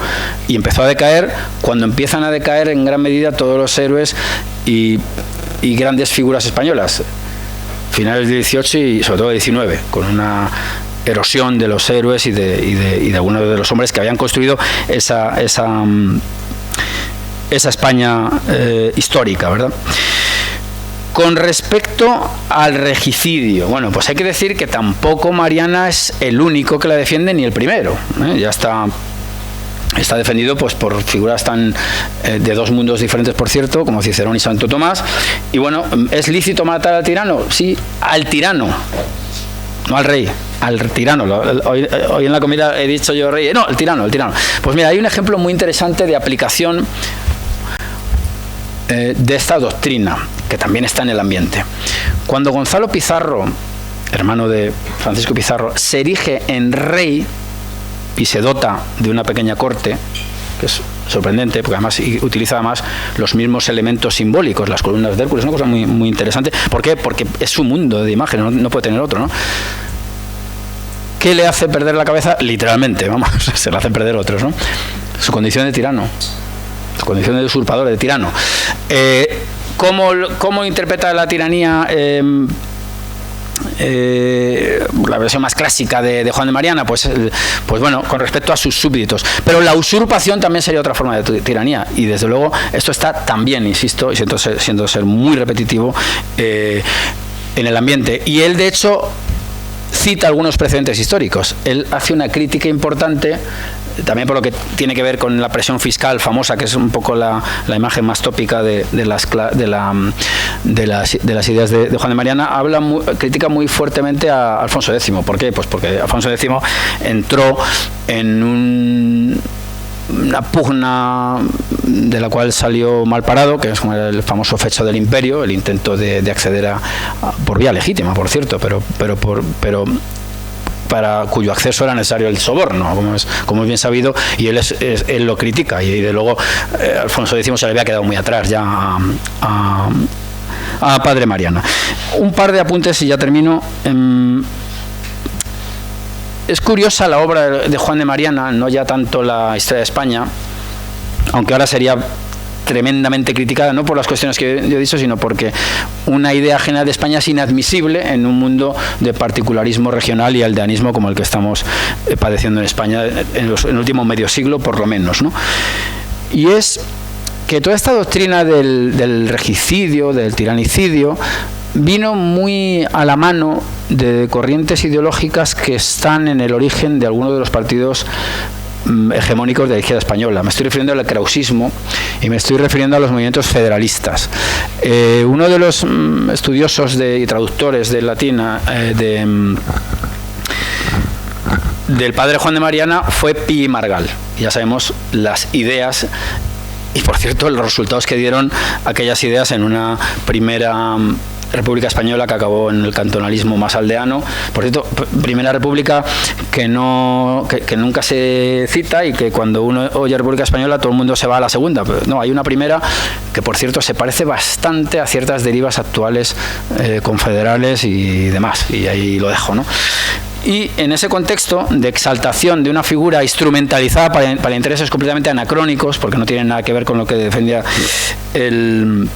y empezó a decaer cuando empiezan a decaer en gran medida todos los héroes y grandes figuras españolas, finales del 18 y sobre todo del 19, con una erosión de los héroes y de algunos de los hombres que habían construido esa España histórica, ¿verdad? Con respecto al regicidio, bueno, pues hay que decir que tampoco Mariana es el único que la defiende ni el primero, ¿eh? Ya está defendido pues por figuras tan de dos mundos diferentes, por cierto, como Cicerón y Santo Tomás. Y bueno, ¿es lícito matar al tirano? Sí, al tirano, no al rey, al tirano. Hoy en la comida he dicho yo rey, no, el tirano. Pues mira, hay un ejemplo muy interesante de aplicación de esta doctrina, que también está en el ambiente. Cuando Gonzalo Pizarro, hermano de Francisco Pizarro, se erige en rey y se dota de una pequeña corte, que es sorprendente, porque además utiliza además los mismos elementos simbólicos, las columnas de Hércules, una cosa muy, muy interesante. ¿Por qué? Porque es su mundo de imagen, no puede tener otro, ¿no? ¿Qué le hace perder la cabeza? Literalmente, vamos, se le hacen perder otros, ¿no? Su condición de tirano, su condición de usurpador, de tirano. ¿Cómo interpreta la tiranía la versión más clásica de Juan de Mariana? Pues bueno, con respecto a sus súbditos. Pero la usurpación también sería otra forma de tiranía, y desde luego esto está también, insisto, y siento ser muy repetitivo, en el ambiente. Y él, de hecho, cita algunos precedentes históricos. Él hace una crítica importante también por lo que tiene que ver con la presión fiscal famosa, que es un poco la imagen más tópica de las ideas de Juan de Mariana. Critica muy fuertemente a Alfonso X. ¿Por qué? Pues porque Alfonso X entró en una pugna de la cual salió mal parado, que es como el famoso fecho del imperio, el intento de acceder por vía legítima, por cierto, pero para cuyo acceso era necesario el soborno, como es bien sabido, y él lo critica, y de luego Alfonso X se le había quedado muy atrás ya a Padre Mariana. Un par de apuntes y ya termino. Es curiosa la obra de Juan de Mariana, no ya tanto la historia de España, aunque ahora sería tremendamente criticada, no por las cuestiones que yo he dicho, sino porque una idea general de España es inadmisible en un mundo de particularismo regional y aldeanismo como el que estamos padeciendo en España en el último medio siglo, por lo menos, ¿no? Y es que toda esta doctrina del regicidio, del tiranicidio, vino muy a la mano de corrientes ideológicas que están en el origen de algunos de los partidos hegemónicos de la izquierda española. Me estoy refiriendo al krausismo y me estoy refiriendo a los movimientos federalistas. Uno de los estudiosos y traductores de latín del padre Juan de Mariana fue Pi Margall. Ya sabemos las ideas y, por cierto, los resultados que dieron aquellas ideas en una primera República Española que acabó en el cantonalismo más aldeano. Por cierto, primera república que nunca se cita, y que cuando uno oye República Española todo el mundo se va a la segunda. Pero no, hay una primera que, por cierto, se parece bastante a ciertas derivas actuales confederales y demás, y ahí lo dejo, ¿no? Y en ese contexto de exaltación de una figura instrumentalizada para intereses completamente anacrónicos, porque no tiene nada que ver con lo que defendía el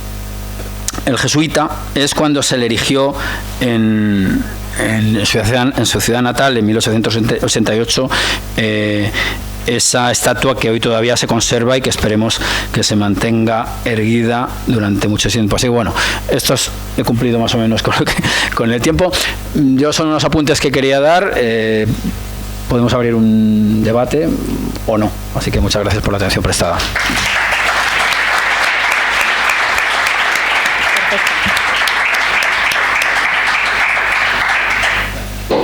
jesuita, es cuando se le erigió en su ciudad natal, en 1888, esa estatua que hoy todavía se conserva y que esperemos que se mantenga erguida durante mucho tiempo. Así que bueno, he cumplido más o menos con el tiempo. Son unos apuntes que quería dar. Podemos abrir un debate o no. Así que muchas gracias por la atención prestada.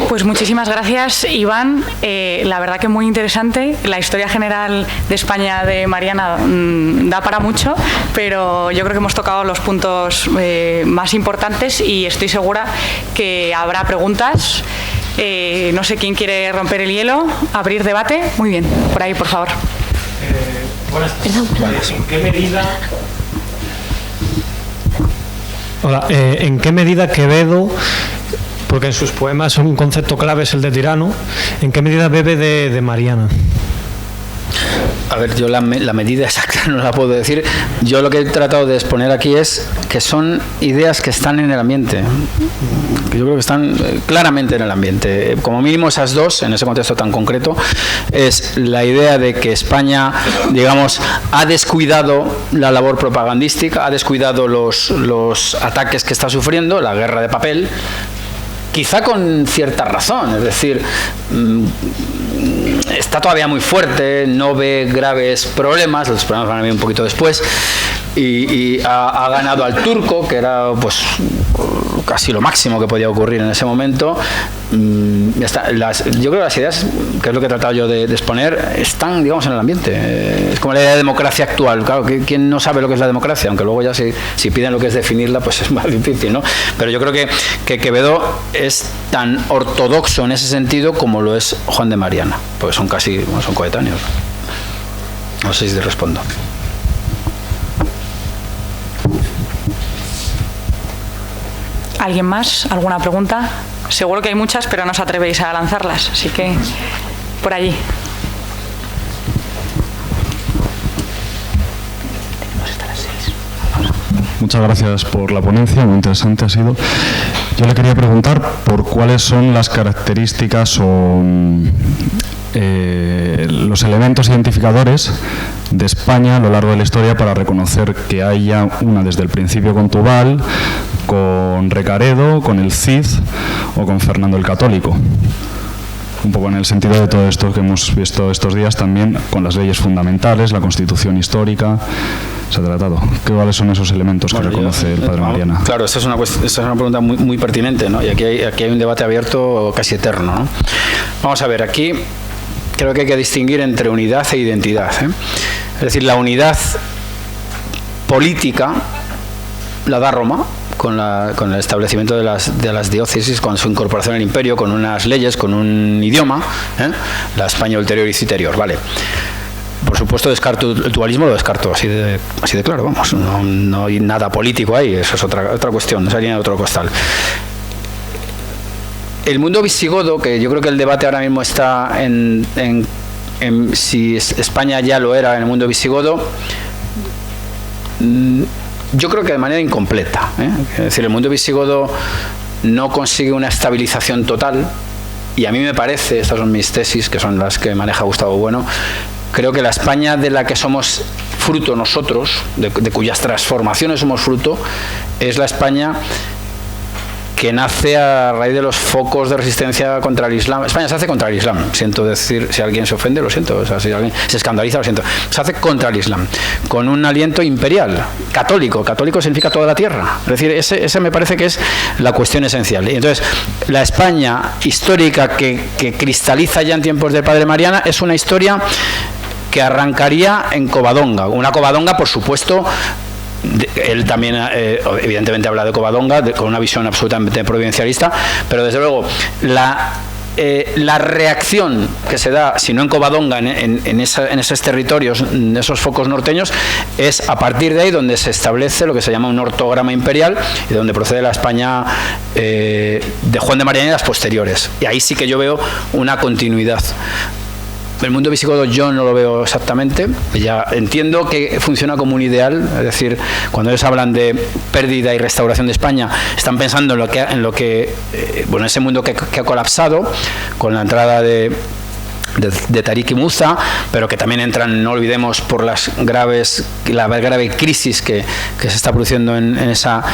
Pues muchísimas gracias, Iván. La verdad que muy interesante. La historia general de España de Mariana da para mucho, pero yo creo que hemos tocado los puntos más importantes y estoy segura que habrá preguntas No sé quién quiere romper el hielo, abrir debate. Muy bien, por ahí, por favor. Buenas tardes. ¿En qué medida... Hola, ¿en qué medida Quevedo, porque en sus poemas un concepto clave es el de tirano, en qué medida bebe de Mariana? A ver, yo la medida exacta no la puedo decir. Yo lo que he tratado de exponer aquí es que son ideas que están en el ambiente. Yo creo que están claramente en el ambiente. Como mínimo esas dos, en ese contexto tan concreto, es la idea de que España, digamos, ha descuidado la labor propagandística, ha descuidado los ataques que está sufriendo, la guerra de papel, quizá con cierta razón, es decir, está todavía muy fuerte, no ve graves problemas, los problemas van a venir un poquito después, y ha ganado al turco, que era pues casi lo máximo que podía ocurrir en ese momento. Ya está. Yo creo que las ideas, que es lo que he tratado yo de exponer, están, digamos, en el ambiente. Es como la idea de democracia actual. Claro, ¿quién no sabe lo que es la democracia? Aunque luego ya si piden lo que es definirla, pues es más difícil, ¿no? Pero yo creo que Quevedo es tan ortodoxo en ese sentido como lo es Juan de Mariana, pues son coetáneos. No sé si te respondo. ¿Alguien más? ¿Alguna pregunta? Seguro que hay muchas, pero no os atrevéis a lanzarlas, así que por allí. Muchas gracias por la ponencia, muy interesante ha sido. Yo le quería preguntar por cuáles son las características o los elementos identificadores de España a lo largo de la historia para reconocer que haya una desde el principio con Tubal, con Recaredo, con el Cid o con Fernando el Católico. Un poco en el sentido de todo esto que hemos visto estos días también con las leyes fundamentales, la Constitución histórica. Se ha tratado. ¿Cuáles son esos elementos que reconoce el padre Mariana? Claro, esta es una pregunta muy pertinente, ¿no? Y aquí hay un debate abierto casi eterno, ¿no? Vamos a ver, aquí creo que hay que distinguir entre unidad e identidad, ¿eh? Es decir, la unidad política la da Roma, con el establecimiento de las diócesis, con su incorporación al imperio, con unas leyes, con un idioma, ¿eh? La España ulterior y citerior, vale. Por supuesto, descarto el tubalismo, lo descarto así de claro, vamos, no hay nada político ahí, eso es otra cuestión, esa línea de otro costal. El mundo visigodo, que yo creo que el debate ahora mismo está en si España ya lo era en el mundo visigodo, yo creo que de manera incompleta, ¿eh? Es decir, el mundo visigodo no consigue una estabilización total, y a mí me parece, estas son mis tesis, que son las que maneja Gustavo Bueno, creo que la España de la que somos fruto nosotros, de cuyas transformaciones somos fruto, es la España que nace a raíz de los focos de resistencia contra el Islam. España se hace contra el Islam. Siento decir, si alguien se ofende, lo siento. O sea, si alguien se escandaliza, lo siento. Se hace contra el Islam, con un aliento imperial, católico. Católico significa toda la tierra. Es decir, ese me parece que es la cuestión esencial. Y entonces, la España histórica que cristaliza ya en tiempos del padre Mariana es una historia que arrancaría en Covadonga. Una Covadonga, por supuesto. Él también evidentemente habla de Covadonga con una visión absolutamente providencialista, pero desde luego la reacción que se da, si no en Covadonga, en esos territorios, en esos focos norteños, es a partir de ahí donde se establece lo que se llama un ortograma imperial y donde procede la España de Juan de Mariana y las posteriores. Y ahí sí que yo veo una continuidad. El mundo visigodo yo no lo veo exactamente. Ya entiendo que funciona como un ideal, es decir, cuando ellos hablan de pérdida y restauración de España, están pensando en lo que bueno, ese mundo que ha colapsado con la entrada de Tariq y Muza, pero que también entran, no olvidemos, por la grave crisis que se está produciendo en esa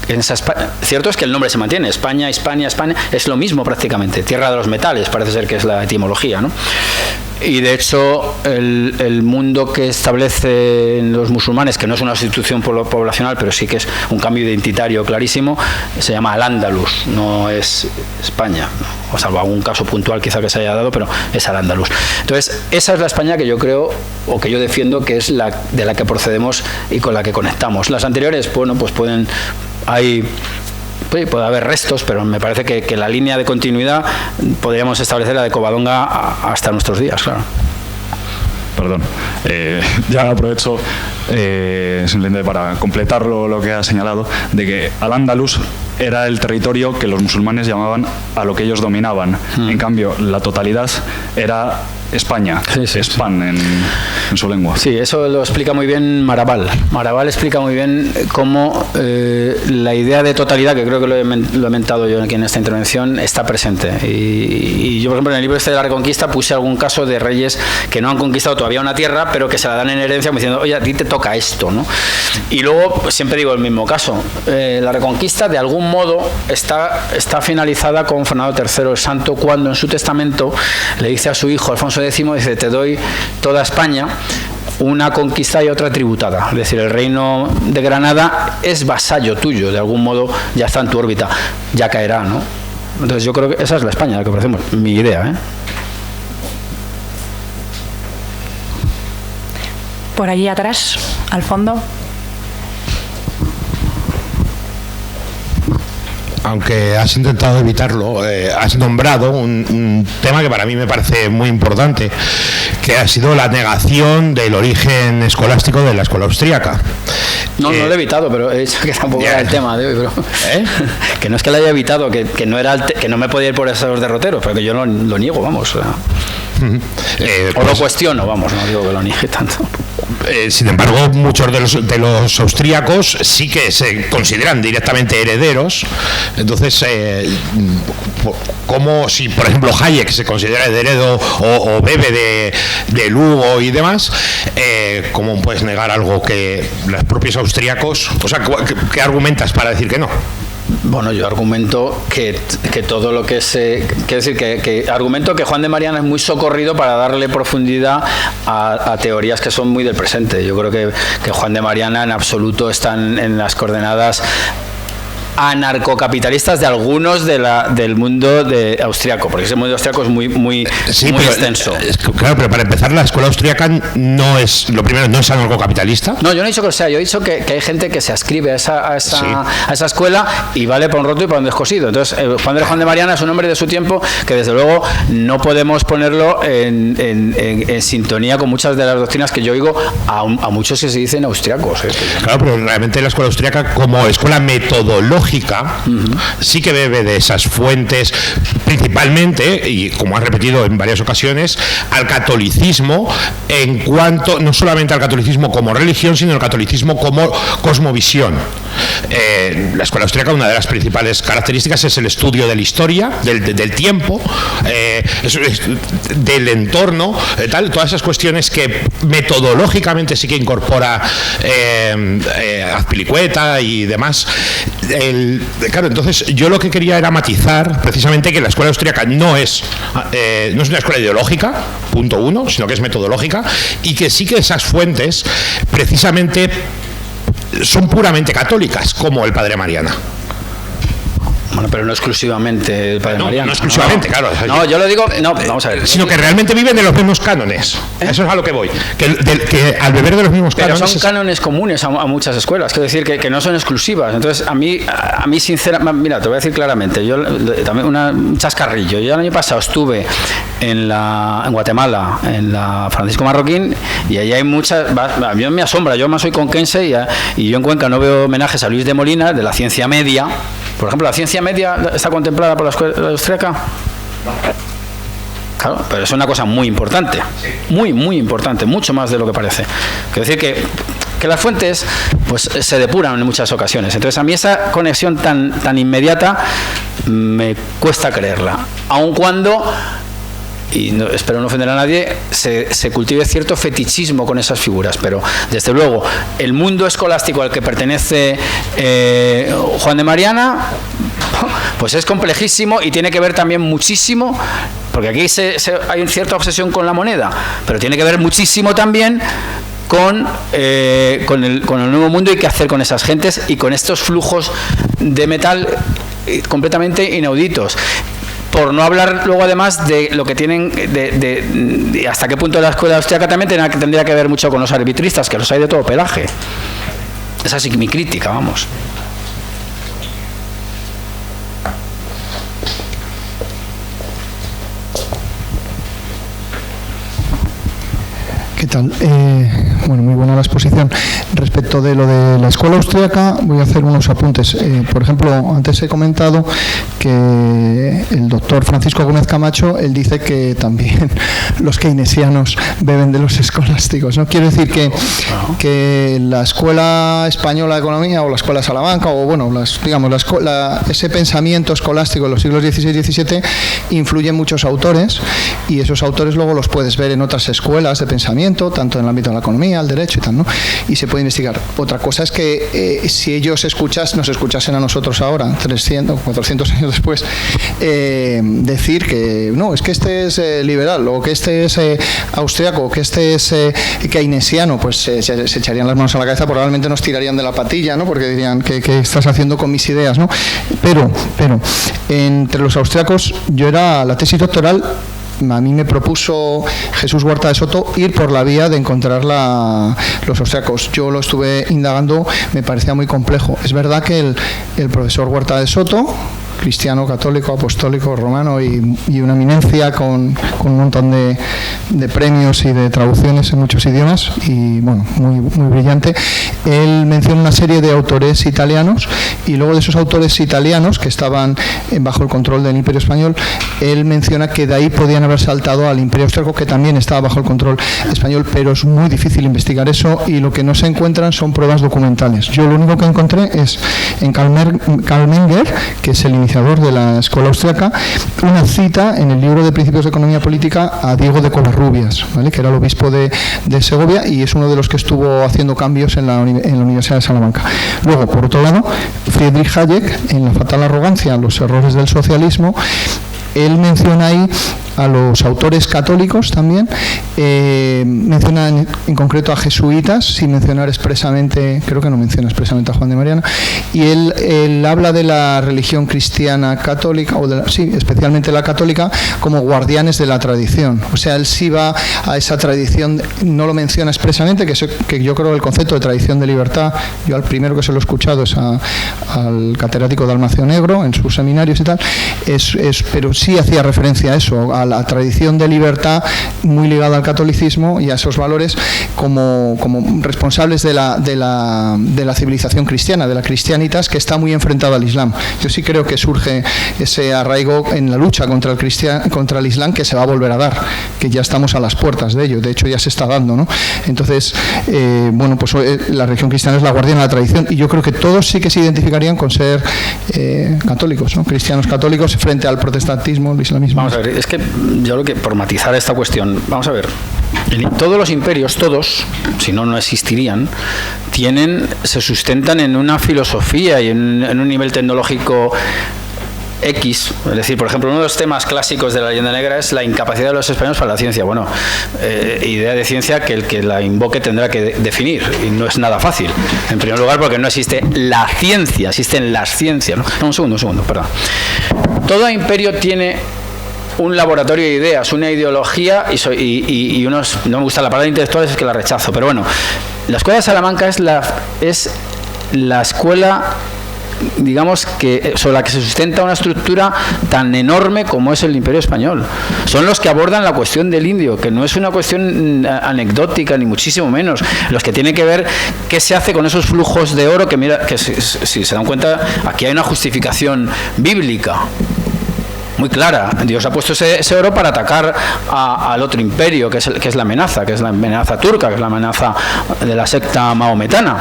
España. Cierto es que el nombre se mantiene, España, Hispania, España, es lo mismo prácticamente, tierra de los metales, parece ser que es la etimología, ¿no? Y de hecho el mundo que establecen los musulmanes, que no es una sustitución poblacional, pero sí que es un cambio identitario clarísimo, se llama Al-Ándalus, no es España, ¿no? O salvo algún caso puntual quizá que se haya dado, pero es Al-Ándalus. Entonces esa es la España que yo creo, o que yo defiendo, que es de la que procedemos y con la que conectamos. Las anteriores, bueno, pues hay pues, puede haber restos, pero me parece que la línea de continuidad podríamos establecer la de Covadonga hasta nuestros días, claro. Perdón, ya aprovecho simplemente para completar lo que ha señalado, de que Al-Ándalus era el territorio que los musulmanes llamaban a lo que ellos dominaban. En cambio, la totalidad era España, Espan en su lengua. Sí, eso lo explica muy bien Maraval. Maraval explica muy bien cómo la idea de totalidad, que creo que lo he mentado yo aquí en esta intervención, está presente. Y yo, por ejemplo, en el libro este de la Reconquista puse algún caso de reyes que no han conquistado todavía una tierra, pero que se la dan en herencia como diciendo, oye, a ti te toca esto, ¿no? Y luego, pues, siempre digo el mismo caso. La Reconquista, de algún modo, está finalizada con Fernando III el Santo, cuando en su testamento le dice a su hijo Alfonso X, dice, te doy toda España, una conquistada y otra tributada. Es decir, el reino de Granada es vasallo tuyo, de algún modo ya está en tu órbita, ya caerá, ¿no? Entonces yo creo que esa es la España, la que ofrecemos, mi idea, ¿eh? Por allí atrás, al fondo. Aunque has intentado evitarlo, has nombrado un tema que para mí me parece muy importante, que ha sido la negación del origen escolástico de la escuela austríaca. No, no lo he evitado, pero he dicho que tampoco era el tema de hoy, pero que no es que lo haya evitado, que no era que no me podía ir por esos derroteros, pero que yo lo niego, vamos. O pues, lo cuestiono, vamos, no digo que lo niegue tanto. Sin embargo, muchos de los austríacos sí que se consideran directamente herederos. Entonces, como si, por ejemplo, Hayek se considera heredero o bebe de Lugo y demás, ¿cómo puedes negar algo que los propios austríacos? O sea, ¿qué argumentas para decir que no? Bueno, yo argumento que todo lo que quiero decir, que argumento que Juan de Mariana es muy socorrido para darle profundidad a teorías que son muy del presente. Yo creo que Juan de Mariana en absoluto están en las coordenadas anarcocapitalistas de algunos del mundo austriaco, porque ese mundo austriaco es muy extenso. Claro, pero para empezar, la escuela austriaca no es anarcocapitalista. No, yo no he dicho que lo sea, yo he dicho que hay gente que se ascribe a esa escuela y vale para un roto y para un descosido. Entonces, Juan de Mariana es un hombre de su tiempo que desde luego no podemos ponerlo en sintonía con muchas de las doctrinas que yo oigo a muchos que se dicen austriacos. Claro, pero realmente la escuela austriaca, como escuela metodológica, sí que bebe de esas fuentes, principalmente, y como has repetido en varias ocasiones, al catolicismo, en cuanto no solamente al catolicismo como religión, sino al catolicismo como cosmovisión. La escuela austríaca, una de las principales características es el estudio de la historia, del tiempo, del entorno, todas esas cuestiones que metodológicamente sí que incorpora Azpilicueta y demás. Claro, entonces yo lo que quería era matizar precisamente que la escuela austríaca no es una escuela ideológica, punto uno, sino que es metodológica, y que sí que esas fuentes precisamente son puramente católicas, como el Padre Mariana. Bueno, pero no exclusivamente el Padre Mariana. No exclusivamente, claro. No, yo lo digo, no, vamos a ver. Sino que realmente viven de los mismos cánones. Eso es a lo que voy. Que al beber de los mismos cánones. Pero son cánones comunes a muchas escuelas. Quiero decir que no son exclusivas. Entonces, a mí sinceramente, mira, te voy a decir claramente. Yo también un chascarrillo. Yo el año pasado estuve en Guatemala, en la Francisco Marroquín, y allí hay muchas. A mí me asombra. Yo más soy conquense y yo en Cuenca no veo homenajes a Luis de Molina, de la ciencia media. Por ejemplo, la ciencia media está contemplada por la escuela austríaca. Claro, pero es una cosa muy importante, muy importante, mucho más de lo que parece. Quiero decir que las fuentes pues se depuran en muchas ocasiones. Entonces a mí esa conexión tan inmediata me cuesta creerla, aun cuando, y no, espero no ofender a nadie, se cultive cierto fetichismo con esas figuras, pero desde luego el mundo escolástico al que pertenece Juan de Mariana pues es complejísimo y tiene que ver también muchísimo, porque aquí hay cierta obsesión con la moneda, pero tiene que ver muchísimo también con el nuevo mundo y qué hacer con esas gentes y con estos flujos de metal completamente inauditos. Por no hablar luego además de lo que tienen, de hasta qué punto la escuela austríaca también tendría que ver mucho con los arbitristas, que los hay de todo pelaje. Esa es mi crítica, vamos. tal? Bueno, muy buena la exposición. Respecto de lo de la escuela austríaca, voy a hacer unos apuntes. Por ejemplo, antes he comentado que el doctor Francisco Gómez Camacho, él dice que también los keynesianos beben de los escolásticos, ¿no? Quiero decir que la escuela española de economía o la escuela de Salamanca o bueno, ese pensamiento escolástico de los siglos XVI y XVII influye en muchos autores y esos autores luego los puedes ver en otras escuelas de pensamiento, tanto en el ámbito de la economía, el derecho y tal, ¿no? Y se puede investigar. Otra cosa es que si ellos nos escuchasen a nosotros ahora, 300 o 400 años después, decir que no, es que este es liberal o que este es austriaco o que este es keynesiano, pues se echarían las manos a la cabeza, probablemente nos tirarían de la patilla, ¿no? Porque dirían que estás haciendo con mis ideas, ¿no? Pero entre los austriacos, la tesis doctoral, a mí me propuso Jesús Huerta de Soto ir por la vía de encontrar los austriacos. Yo lo estuve indagando, me parecía muy complejo. Es verdad que el profesor Huerta de Soto, cristiano, católico, apostólico, romano y una eminencia con un montón de premios y de traducciones en muchos idiomas y bueno, muy, muy brillante. Él menciona una serie de autores italianos y luego de esos autores italianos que estaban bajo el control del Imperio Español, él menciona que de ahí podían haber saltado al Imperio Austríaco, que también estaba bajo el control español, pero es muy difícil investigar eso y lo que no se encuentran son pruebas documentales. Yo lo único que encontré es en Karl Menger, que es el iniciador de la escuela austriaca, una cita en el libro de Principios de Economía Política a Diego de Covarrubias, ¿vale? Que era el obispo de Segovia y es uno de los que estuvo haciendo cambios en la Universidad de Salamanca. Luego, por otro lado, Friedrich Hayek, en La fatal arrogancia, los errores del socialismo, él menciona ahí a los autores católicos también, menciona en concreto a jesuitas, sin mencionar expresamente, creo que no menciona expresamente a Juan de Mariana, y él habla de la religión cristiana católica, especialmente la católica, como guardianes de la tradición. O sea, él sí va a esa tradición, no lo menciona expresamente, que yo creo el concepto de tradición de libertad, yo al primero que se lo he escuchado es al catedrático Dalmacio Negro en sus seminarios y tal, pero sí hacía referencia a eso, a la tradición de libertad muy ligada al catolicismo y a esos valores como responsables de la civilización cristiana, de la cristianitas, que está muy enfrentada al Islam. Yo sí creo que surge ese arraigo en la lucha contra el Islam, que se va a volver a dar, que ya estamos a las puertas de ello, de hecho ya se está dando, ¿no? Entonces, la religión cristiana es la guardiana de la tradición y yo creo que todos sí que se identificarían con ser católicos, ¿no? Cristianos católicos frente al protestantismo, el islamismo. Vamos a ver, es que yo creo que por matizar esta cuestión, vamos a ver, todos los imperios, todos, si no, no existirían, se sustentan en una filosofía y en un nivel tecnológico X, es decir, por ejemplo, uno de los temas clásicos de la leyenda negra es la incapacidad de los españoles para la ciencia. Bueno, idea de ciencia que el que la invoque tendrá que definir, y no es nada fácil. En primer lugar, porque no existe la ciencia, existen las ciencias, ¿no? Un segundo, perdón. Todo imperio tiene un laboratorio de ideas, una ideología y unos, no me gusta la palabra intelectuales, es que la rechazo, pero bueno, la escuela de Salamanca es la escuela, digamos, que sobre la que se sustenta una estructura tan enorme como es el Imperio Español. Son los que abordan la cuestión del indio, que no es una cuestión anecdótica ni muchísimo menos, los que tienen que ver qué se hace con esos flujos de oro, que mira, que si se dan cuenta, aquí hay una justificación bíblica muy clara. Dios ha puesto ese oro para atacar al otro imperio, que es la amenaza turca, que es la amenaza de la secta maometana.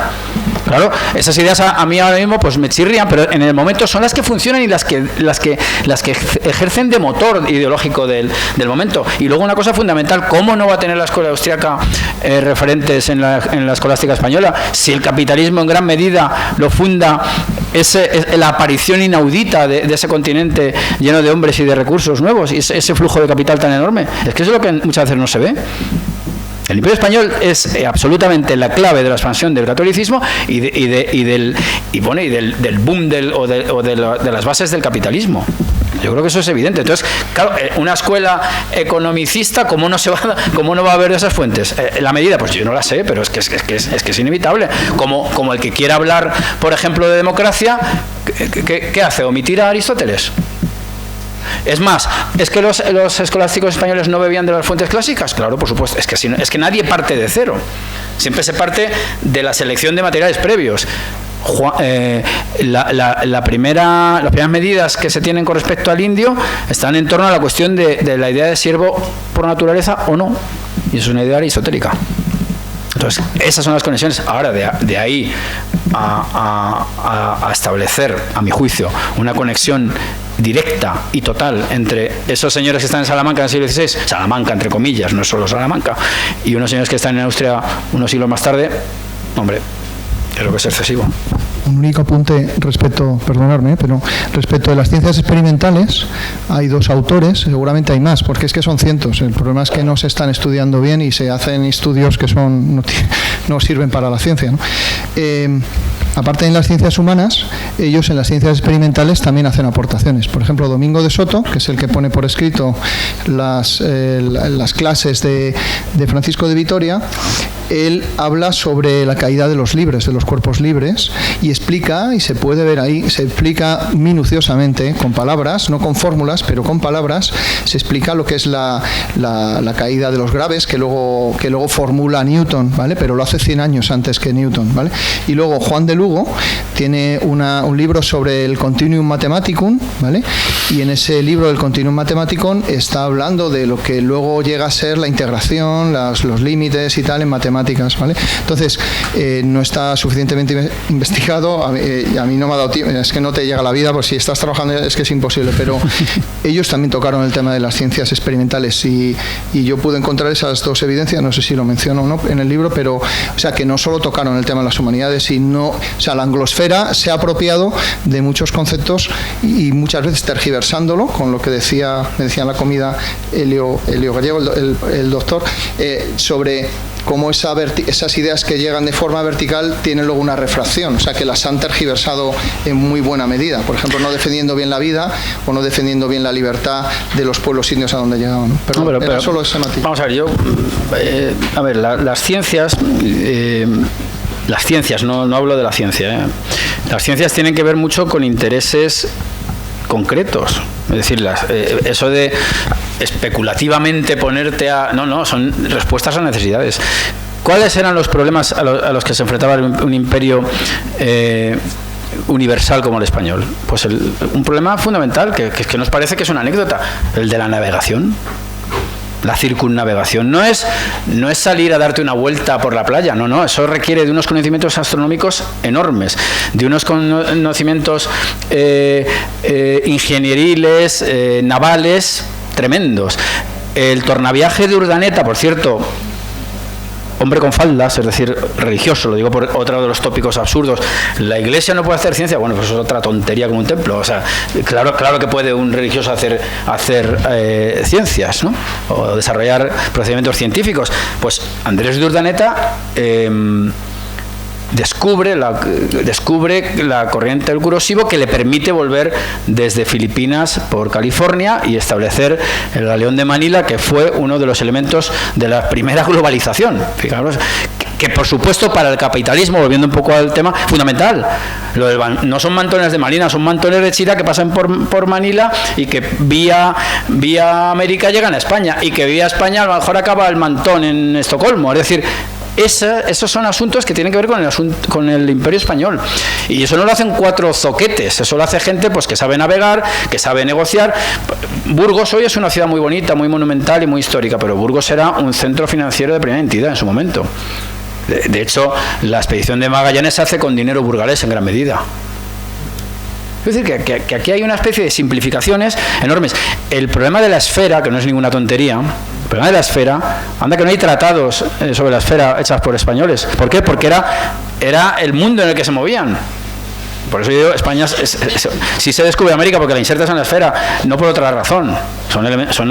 Claro, esas ideas a mí ahora mismo pues me chirrían, pero en el momento son las que funcionan y las que ejercen de motor ideológico del momento. Y luego una cosa fundamental, ¿cómo no va a tener la escuela austríaca referentes en la escolástica española si el capitalismo en gran medida lo funda la aparición inaudita de ese continente lleno de hombres y de recursos nuevos y ese flujo de capital tan enorme? Es que eso es lo que muchas veces no se ve. El Imperio Español es absolutamente la clave de la expansión del catolicismo y del boom de las bases del capitalismo. Yo creo que eso es evidente. Entonces, claro, una escuela economicista, ¿cómo no va a haber esas fuentes? La medida, pues yo no la sé, pero es que es inevitable. Como el que quiera hablar, por ejemplo, de democracia, ¿qué hace? ¿Omitir a Aristóteles? Es más, ¿es que los escolásticos españoles no bebían de las fuentes clásicas? Claro, por supuesto. Es que nadie parte de cero. Siempre se parte de la selección de materiales previos. Las primeras medidas que se tienen con respecto al indio están en torno a la cuestión de la idea de siervo por naturaleza o no. Y es una idea aristotélica. Entonces, esas son las conexiones. Ahora, de ahí a establecer, a mi juicio, una conexión directa y total entre esos señores que están en Salamanca en el siglo XVI, Salamanca entre comillas, no es solo Salamanca, y unos señores que están en Austria unos siglos más tarde, hombre, creo que es excesivo. Un único apunte respecto, perdonadme, pero respecto de las ciencias experimentales, hay 2 autores, seguramente hay más, porque es que son cientos. El problema es que no se están estudiando bien y se hacen estudios que no sirven para la ciencia, ¿no? Aparte en las ciencias humanas, ellos en las ciencias experimentales también hacen aportaciones. Por ejemplo, Domingo de Soto, que es el que pone por escrito las clases de Francisco de Vitoria, él habla sobre la caída de los libres, de los cuerpos libres, y explica, y se puede ver ahí, se explica minuciosamente, con palabras, no con fórmulas, pero con palabras, se explica lo que es la caída de los graves, que luego formula Newton, ¿vale? Pero lo hace 100 años antes que Newton, ¿vale? Y luego Juan de Lugo tiene un libro sobre el Continuum Mathematicum, ¿vale? Y en ese libro del Continuum Mathematicum está hablando de lo que luego llega a ser la integración, los límites y tal en matemáticas, ¿vale? Entonces, no está suficientemente investigado, a mí no me ha dado tiempo, es que no te llega la vida, pues si estás trabajando es que es imposible, pero ellos también tocaron el tema de las ciencias experimentales y yo pude encontrar esas 2 evidencias, no sé si lo menciono o no en el libro, pero, o sea, que no solo tocaron el tema de las humanidades, sino, o sea, la anglosfera se ha apropiado de muchos conceptos y muchas veces tergiversándolo, con lo que me decía en la comida Helio Gallego, el doctor, sobre cómo esas ideas que llegan de forma vertical tienen luego una refracción, o sea que las han tergiversado en muy buena medida, por ejemplo no defendiendo bien la vida o no defendiendo bien la libertad de los pueblos indios a donde llegaban, ¿no? Pero solo ese matiz. Vamos a ver, las ciencias no hablo de la ciencia, las ciencias tienen que ver mucho con intereses concretos, es decir, eso de especulativamente ponerte a... No, son respuestas a necesidades. ¿Cuáles eran los problemas a los que se enfrentaba un imperio universal como el español? Pues un problema fundamental que nos parece que es una anécdota, el de la navegación. La circunnavegación no es salir a darte una vuelta por la playa, no, eso requiere de unos conocimientos astronómicos enormes, de unos conocimientos ingenieriles, navales tremendos. El tornaviaje de Urdaneta, por cierto, hombre con faldas, es decir, religioso, lo digo por otro de los tópicos absurdos. La Iglesia no puede hacer ciencia, bueno, pues es otra tontería como un templo. O sea, claro que puede un religioso hacer ciencias, ¿no? O desarrollar procedimientos científicos. Pues Andrés de Urdaneta descubre la corriente del corrosivo que le permite volver desde Filipinas por California y establecer el galeón de Manila, que fue uno de los elementos de la primera globalización. Fijaros que por supuesto para el capitalismo, volviendo un poco al tema, fundamental. No son mantones de Manila, son mantones de China que pasan por Manila y que vía América llegan a España, y que vía España a lo mejor acaba el mantón en Estocolmo. Es decir, esos son asuntos que tienen que ver con el Imperio Español, y eso no lo hacen 4 zoquetes, eso lo hace gente pues que sabe navegar, que sabe negociar. Burgos hoy es una ciudad muy bonita, muy monumental y muy histórica, pero Burgos era un centro financiero de primera entidad en su momento. De hecho, la expedición de Magallanes se hace con dinero burgalés en gran medida. Es decir, que aquí hay una especie de simplificaciones enormes. El problema de la esfera, que no es ninguna tontería, el problema de la esfera, anda que no hay tratados sobre la esfera hechas por españoles. ¿Por qué? Porque era el mundo en el que se movían. Por eso yo digo, España, si se descubre América porque la insertas en la esfera, no por otra razón, son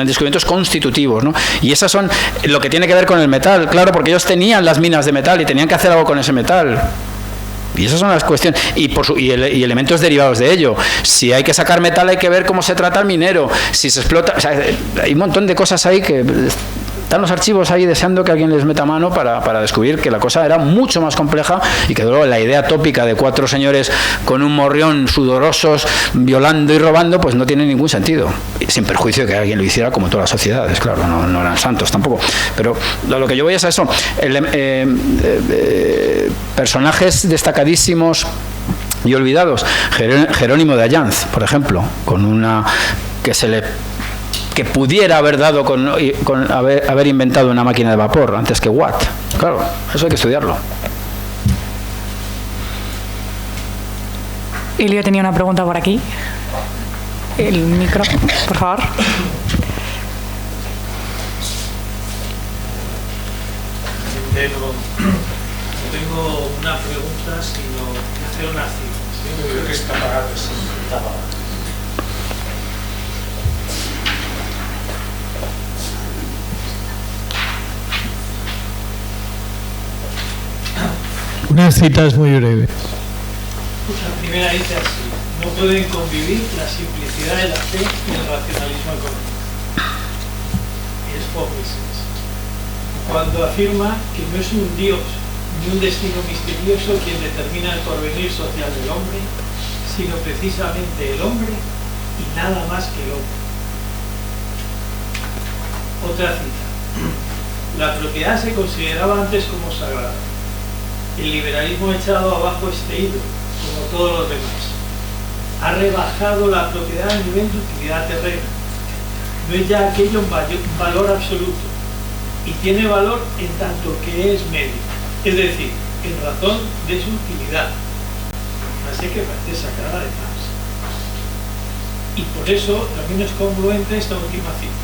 descubrimientos constitutivos, ¿no? Y esas son lo que tiene que ver con el metal, claro, porque ellos tenían las minas de metal y tenían que hacer algo con ese metal. Y esas son las cuestiones, y elementos derivados de ello. Si hay que sacar metal, hay que ver cómo se trata el minero, si se explota, o sea, hay un montón de cosas ahí que están los archivos ahí deseando que alguien les meta mano para descubrir que la cosa era mucho más compleja, y que luego la idea tópica de 4 señores con un morrión sudorosos violando y robando pues no tiene ningún sentido. sin perjuicio de que alguien lo hiciera como todas las sociedades, claro, no eran santos tampoco. Pero lo que yo voy es a eso. Personajes destacadísimos y olvidados. Jerónimo de Allanz, por ejemplo, con una que pudiera haber dado con haber inventado una máquina de vapor antes que Watt. Claro, eso hay que estudiarlo. Elio tenía una pregunta por aquí. El micro, por favor. No tengo una pregunta, sino hacer una cita. Yo creo que está apagado, sí, está apagado. Una cita es muy breve. La primera dice así: no pueden convivir la simplicidad de la fe y el racionalismo económico. Y es Fócrates, cuando afirma que no es un Dios ni un destino misterioso quien determina el porvenir social del hombre, sino precisamente el hombre y nada más que el hombre. Otra cita: la propiedad se consideraba antes como sagrada. El liberalismo ha echado abajo este ídolo, como todos los demás. Ha rebajado la propiedad a nivel de utilidad terrena. No es ya aquello un valor absoluto, y tiene valor en tanto que es medio, es decir, en razón de su utilidad. Así que parece sacada de más. Y por eso también es congruente esta última cita.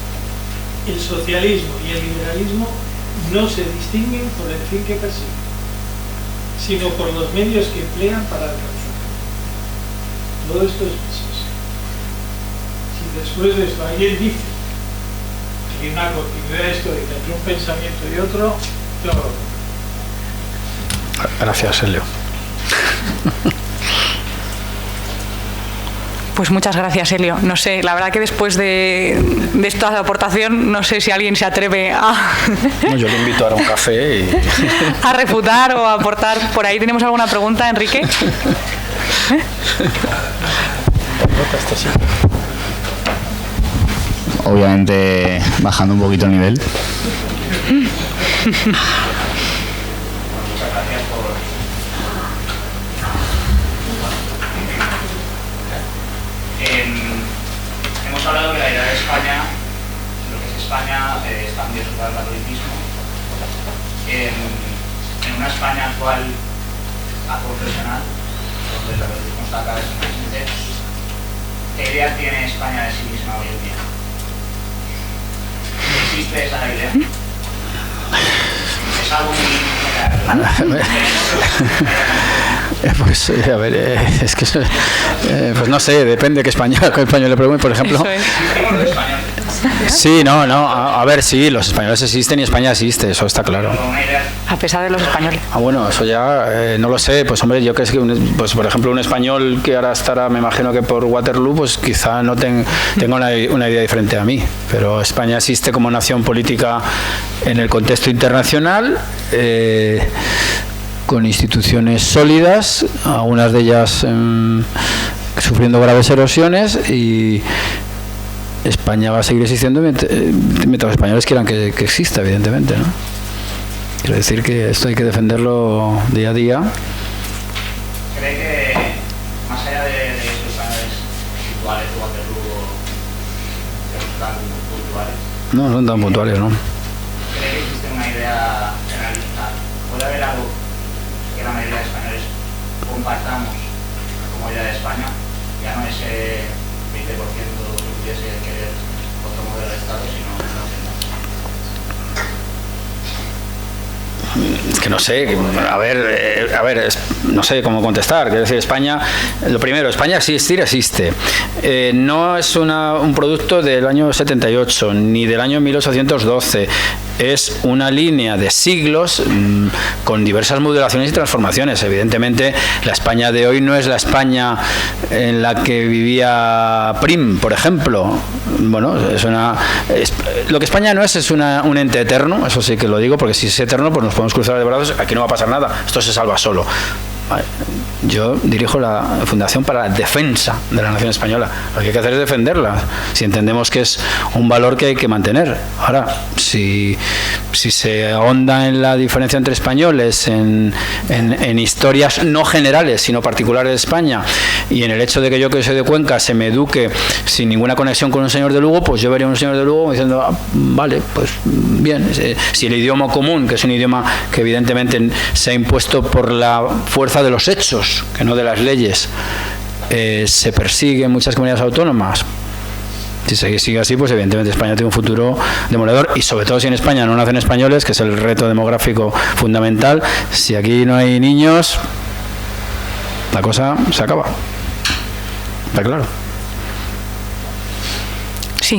El socialismo y el liberalismo no se distinguen por el fin que persiguen, sino por los medios que emplean para alcanzarlo. Todo esto es preciso. Si después de esto alguien dice que hay una continuidad histórica entre un pensamiento y otro, yo no lo creo. Gracias, Elio. Pues muchas gracias, Elio. No sé, la verdad que después de esta aportación, no sé si alguien se atreve a... No, yo le invito ahora a un café y... a refutar o a aportar. ¿Por ahí tenemos alguna pregunta, Enrique? Obviamente bajando un poquito el nivel. Hemos hablado de la idea de España, lo que es España, está muy asociado al catolicismo. En una España actual, profesional, donde el catolicismo está cada vez más presente, ¿qué idea tiene España de sí misma hoy en día? ¿Existe esa idea? Es algo muy pues a ver, es que pues no sé, depende de qué español le pregunte, por ejemplo. Sí, no, a ver, sí, los españoles existen y España existe, eso está claro. A pesar de los españoles. Bueno, eso ya no lo sé, pues hombre, yo creo que pues por ejemplo un español que ahora estará, me imagino que por Waterloo, pues quizá no tenga una idea diferente a mí, pero España existe como nación política en el contexto internacional, con instituciones sólidas, algunas de ellas sufriendo graves erosiones, y España va a seguir existiendo mientras los españoles quieran que exista, evidentemente, ¿no? Quiero decir que esto hay que defenderlo día a día. ¿Cree que más allá de esos españoles puntuales de Waterloo, que no son tan puntuales? No son tan puntuales, ¿no? ¿Cree que existe una idea generalista? ¿Puede haber algo que la mayoría de españoles compartamos como idea de España? Ya no ese 20% que pudiese querer otro modelo de Estado, sino un 80%. Es que no sé, a ver, no sé cómo contestar. Quiero decir, España, lo primero, España existe. No es un producto del año 78 ni del año 1812. Es una línea de siglos con diversas modulaciones y transformaciones. Evidentemente, la España de hoy no es la España en la que vivía Prim, por ejemplo. Bueno, lo que España no es un ente eterno, eso sí que lo digo, porque si es eterno, pues nos podemos cruzar de brazos, aquí no va a pasar nada, esto se salva solo. Vale. yo dirijo la Fundación para la Defensa de la Nación Española. Lo que hay que hacer es defenderla, si entendemos que es un valor que hay que mantener. Ahora, si se ahonda en la diferencia entre españoles, en historias no generales, sino particulares de España, y en el hecho de que yo, que soy de Cuenca, se me eduque sin ninguna conexión con un señor de Lugo, pues yo vería a un señor de Lugo diciendo, vale, pues bien. Si el idioma común, que es un idioma que evidentemente se ha impuesto por la fuerza de los hechos, que no de las leyes, se persigue en muchas comunidades autónomas, si se sigue así, pues evidentemente España tiene un futuro demoledor, y sobre todo si en España no nacen españoles, que es el reto demográfico fundamental. Si aquí no hay niños, la cosa se acaba. Está claro. Sí.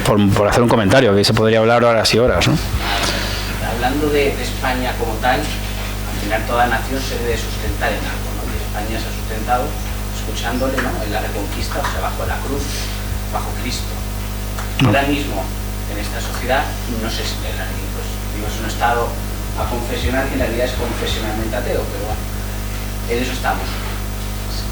Por hacer un comentario, que se podría hablar horas y horas, ¿no? Hablando de España como tal, al final toda nación se debe sustentar en algo, ¿no? Y España se ha sustentado escuchándole, ¿no?, en la Reconquista, o sea, bajo la cruz, bajo Cristo. Ahora mismo, en esta sociedad, no sé si pues, digo, es un estado aconfesional que en realidad es confesionalmente ateo, pero bueno, en eso estamos.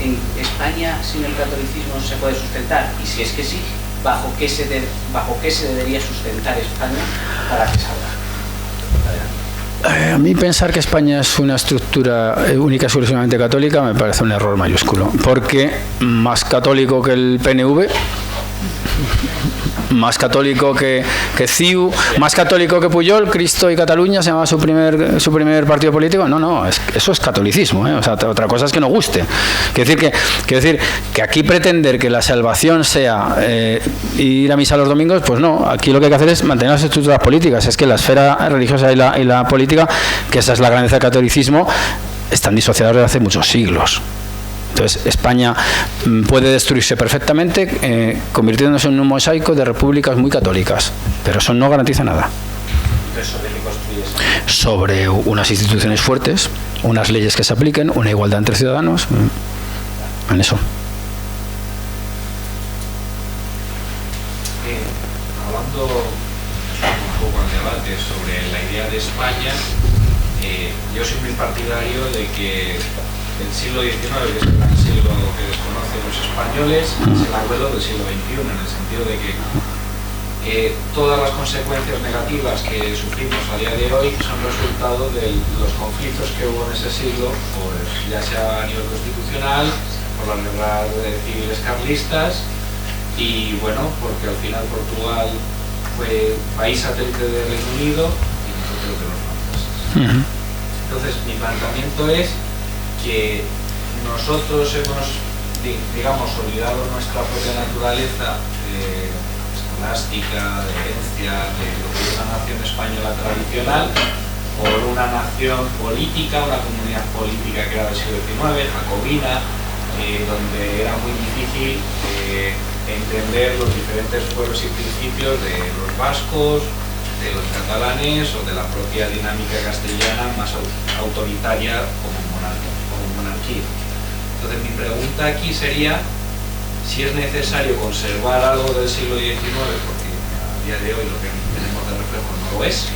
¿En España sin el catolicismo se puede sustentar? Y si es que sí, ¿bajo qué se debería sustentar España para que salga? A mí pensar que España es una estructura única y exclusivamente católica me parece un error mayúsculo, porque más católico que el PNV, más católico que CiU, más católico que Pujol, Cristo y Cataluña se llama su primer partido político. No, eso es catolicismo, ¿eh? O sea, otra cosa es que no guste. Quiero decir que aquí pretender que la salvación sea ir a misa los domingos, pues no. Aquí lo que hay que hacer es mantener las estructuras políticas. Es que la esfera religiosa y la política, que esa es la grandeza del catolicismo, están disociadas desde hace muchos siglos. Entonces, España puede destruirse perfectamente convirtiéndose en un mosaico de repúblicas muy católicas, pero eso no garantiza nada. ¿Sobre qué construyes? Sobre unas instituciones fuertes, unas leyes que se apliquen, una igualdad entre ciudadanos, en eso. Hablando un poco al debate sobre la idea de España, yo soy muy partidario de que el siglo XIX, que es el gran siglo que desconocen los españoles, es el abuelo del siglo XXI, en el sentido de que todas las consecuencias negativas que sufrimos a día de hoy son resultado de los conflictos que hubo en ese siglo, pues ya sea a nivel constitucional, por las guerras civiles carlistas, y bueno, porque al final Portugal fue país satélite del Reino Unido y nosotros de los franceses. Entonces, mi planteamiento es que nosotros hemos, digamos, olvidado nuestra propia naturaleza escolástica, de herencia, de lo que es una nación española tradicional, por una nación política, una comunidad política que era del siglo XIX, jacobina, donde era muy difícil entender los diferentes pueblos y principios de los vascos, de los catalanes o de la propia dinámica castellana más autoritaria como monarquía. Entonces mi pregunta aquí sería si es necesario conservar algo del siglo XIX, porque a día de hoy lo que tenemos de reflejo no lo es,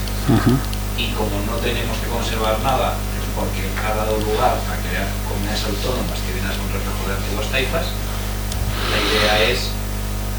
y como no tenemos que conservar nada, es porque ha dado lugar a crear comunidades autónomas que vienen a ser un reflejo de antiguas taifas. La idea es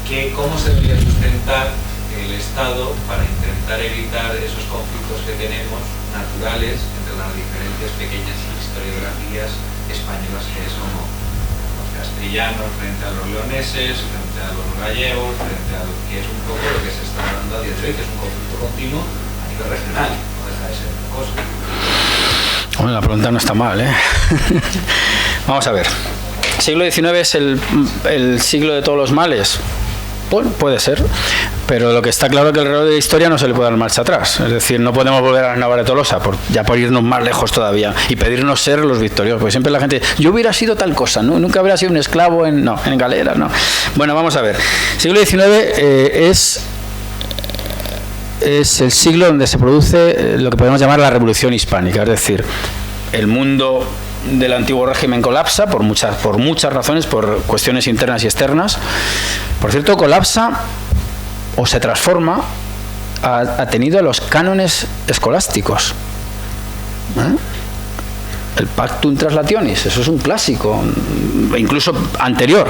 que cómo se debería sustentar el Estado para intentar evitar esos conflictos que tenemos naturales entre las diferentes pequeñas historiografías españolas que somos los castellanos frente a los leoneses, frente a los gallegos, frente a lo que es un poco lo que se está dando a día de hoy, que es un conflicto continuo a nivel regional, no deja de ser una cosa. Bueno, la pregunta no está mal, ¿eh? Vamos a ver. ¿El siglo XIX es el siglo de todos los males? Bueno, puede ser, pero lo que está claro es que alrededor de la historia no se le puede dar marcha atrás. Es decir, no podemos volver a la Navarra de Tolosa, por irnos más lejos todavía y pedirnos ser los victoriosos, porque siempre la gente, yo hubiera sido tal cosa, ¿no? Nunca hubiera sido un esclavo en galeras, ¿no? Bueno, vamos a ver. El siglo XIX es el siglo donde se produce lo que podemos llamar la Revolución Hispánica, es decir, el mundo del antiguo régimen colapsa por muchas razones, por cuestiones internas y externas. Por cierto, colapsa o se transforma atenido a los cánones escolásticos. el Pactum Translationis, eso es un clásico, incluso anterior.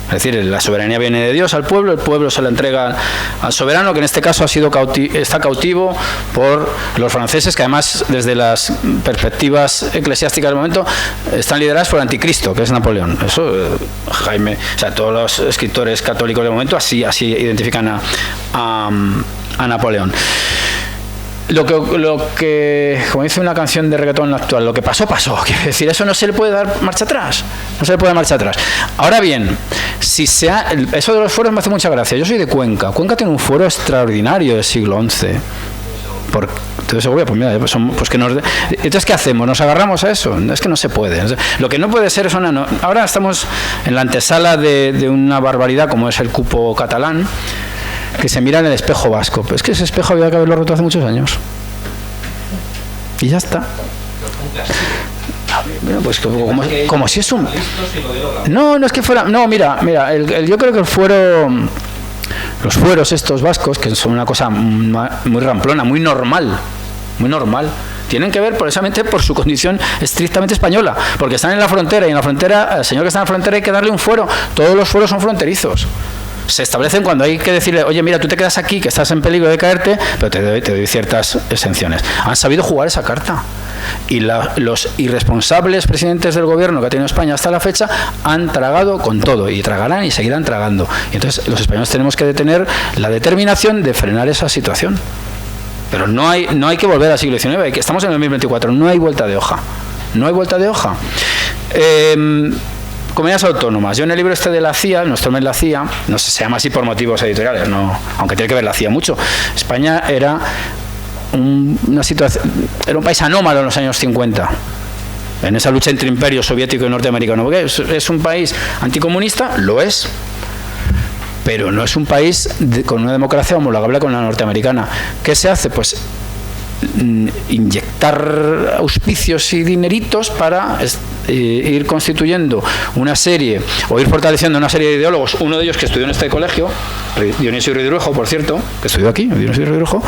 Es decir, la soberanía viene de Dios al pueblo, el pueblo se la entrega al soberano, que en este caso está cautivo por los franceses, que además desde las perspectivas eclesiásticas del momento están lideradas por el anticristo, que es Napoleón. Eso Jaime, o sea, todos los escritores católicos del momento así identifican a Napoleón. Lo que, como dice una canción de reggaetón actual, lo que pasó, pasó. Quiere decir, eso no se le puede dar marcha atrás. No se le puede dar marcha atrás. Ahora bien, eso de los fueros me hace mucha gracia. Yo soy de Cuenca. Cuenca tiene un fuero extraordinario del siglo XI. Entonces, Segovia, pues mira, entonces, ¿qué hacemos? ¿Nos agarramos a eso? Es que no se puede. Lo que no puede ser es ahora estamos en la antesala de una barbaridad como es el cupo catalán, que se mira en el espejo vasco. Pero es que ese espejo había que haberlo roto hace muchos años. Y ya está. Bueno, pues como si es un... No es que fuera... No, mira, yo creo que el fuero... Los fueros estos vascos, que son una cosa muy ramplona, muy normal, tienen que ver precisamente por su condición estrictamente española, porque están en la frontera, y en la frontera, al señor que está en la frontera hay que darle un fuero. Todos los fueros son fronterizos. Se establecen cuando hay que decirle, oye, mira, tú te quedas aquí, que estás en peligro de caerte, pero te doy ciertas exenciones. Han sabido jugar esa carta. Y los irresponsables presidentes del gobierno que ha tenido España hasta la fecha han tragado con todo, y tragarán y seguirán tragando. Y entonces los españoles tenemos que tener la determinación de frenar esa situación. Pero no hay que volver al siglo XIX, que estamos en el 2024, no hay vuelta de hoja. Comunidades autónomas. Yo en el libro de la CIA, nuestro mes la CIA, no sé, se llama así por motivos editoriales, no, aunque tiene que ver la CIA mucho. España era una situación, era un país anómalo en los años 50. En esa lucha entre imperio soviético y norteamericano. Porque es un país anticomunista, lo es, pero no es un país con una democracia homologable con la norteamericana. ¿Qué se hace? Pues inyectar auspicios y dineritos para ir constituyendo una serie, o ir fortaleciendo una serie de ideólogos, uno de ellos que estudió en este colegio, Dionisio Ridruejo, por cierto, que estudió aquí, Dionisio Ridruejo,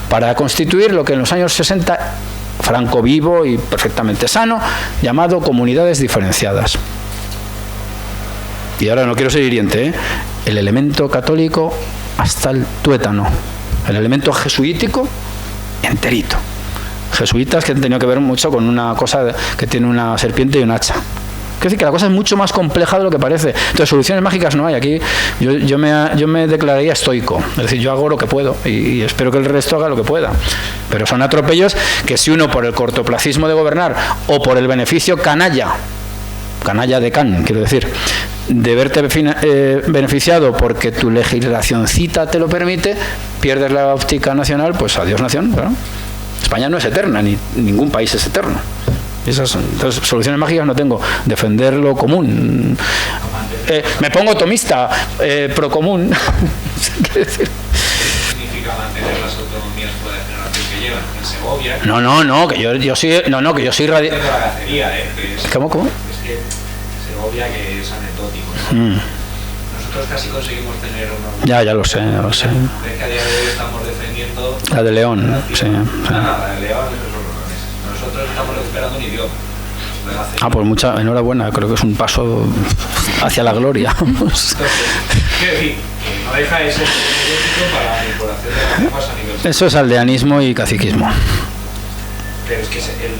para constituir lo que en los años 60, Franco vivo y perfectamente sano, llamado comunidades diferenciadas. Y ahora no quiero ser hiriente, el elemento católico hasta el tuétano, el elemento jesuítico enterito. Jesuitas que han tenido que ver mucho con una cosa que tiene una serpiente y un hacha. Quiero decir que la cosa es mucho más compleja de lo que parece. Entonces, soluciones mágicas no hay. Aquí yo me declararía estoico. Es decir, yo hago lo que puedo y espero que el resto haga lo que pueda. Pero son atropellos que, si uno por el cortoplacismo de gobernar o por el beneficio canalla de Can, quiero decir, de verte beneficiado porque tu legislacioncita te lo permite, pierdes la óptica nacional, pues adiós nación, ¿verdad? España no es eterna, ni ningún país es eterno. Entonces, soluciones mágicas no tengo. Defender lo común. Me pongo tomista, pro común. ¿Qué decir? ¿Significa mantener las autonomías por la generación que llevan? En Segovia. Que yo soy ¿Cómo? Es que Segovia, que es anecdótico, ¿no? Nosotros casi conseguimos tener una... Ya lo sé. Es que a día de hoy estamos defendiendo... La de León, sí. La de León, esos son los rones. Nosotros estamos recuperando un idioma. Pues enhorabuena, creo que es un paso hacia la gloria. Entonces, quiero decir, que no deja de ser político para la manipulación de las lenguas a nivel... Eso es aldeanismo y caciquismo. Pero es que el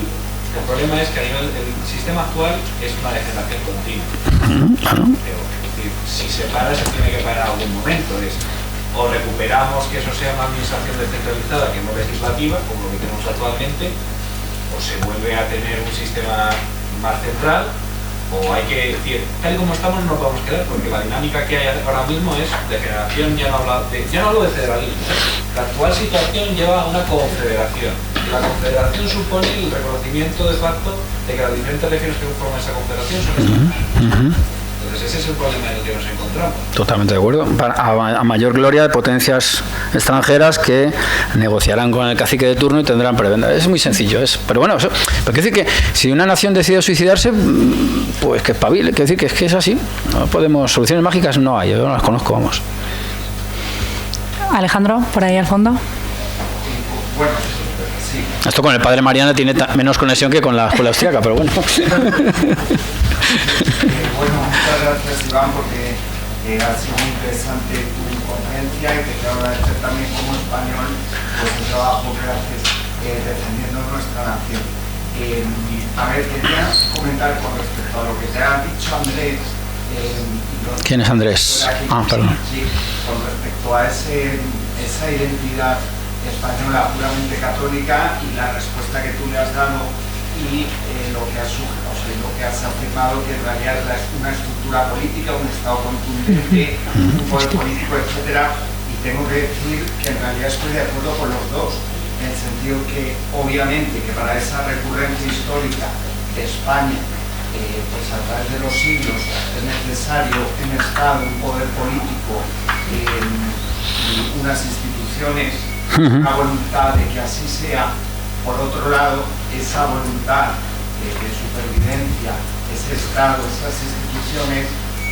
problema es que a nivel el sistema actual es una degeneración continua. Si se para, se tiene que parar en algún momento. O recuperamos que eso sea una administración descentralizada que no legislativa, como lo que tenemos actualmente, o se vuelve a tener un sistema más central, o hay que decir, tal y como estamos no nos podemos quedar, porque la dinámica que hay ahora mismo es degeneración, ya no hablo de federalismo. La actual situación lleva a una confederación. La confederación supone el reconocimiento de facto de que las diferentes regiones que conforman esa confederación son estados. Entonces ese es el problema en el que nos encontramos. Totalmente de acuerdo. A mayor gloria de potencias extranjeras que negociarán con el cacique de turno y tendrán prebenda. Es muy sencillo, pero bueno, pero quiere decir que si una nación decide suicidarse, pues que espabile, quiere decir que es así. No podemos, soluciones mágicas no hay, yo no las conozco, vamos. Alejandro, por ahí al fondo. Bueno, sí, Esto con el padre Mariana tiene menos conexión que con la escuela austríaca, pero bueno. Bueno, muchas gracias, Iván, porque ha sido muy interesante tu conferencia y que te agradecer también como español pues el trabajo que haces defendiendo nuestra nación. A ver, quería comentar con respecto a lo que te ha dicho Andrés. ¿Quién es Andrés? Perdón. Sí, con respecto a esa identidad española puramente católica y la respuesta que tú le has dado y lo que has afirmado, que en realidad es una estructura política, un Estado contundente, un poder político, etcétera. Y tengo que decir que en realidad estoy de acuerdo con los dos, en el sentido que obviamente que para esa recurrencia histórica de España, pues a través de los siglos es necesario un Estado, un poder político, unas instituciones, una voluntad de que así sea. Por otro lado, esa voluntad de supervivencia, ese Estado, esas instituciones,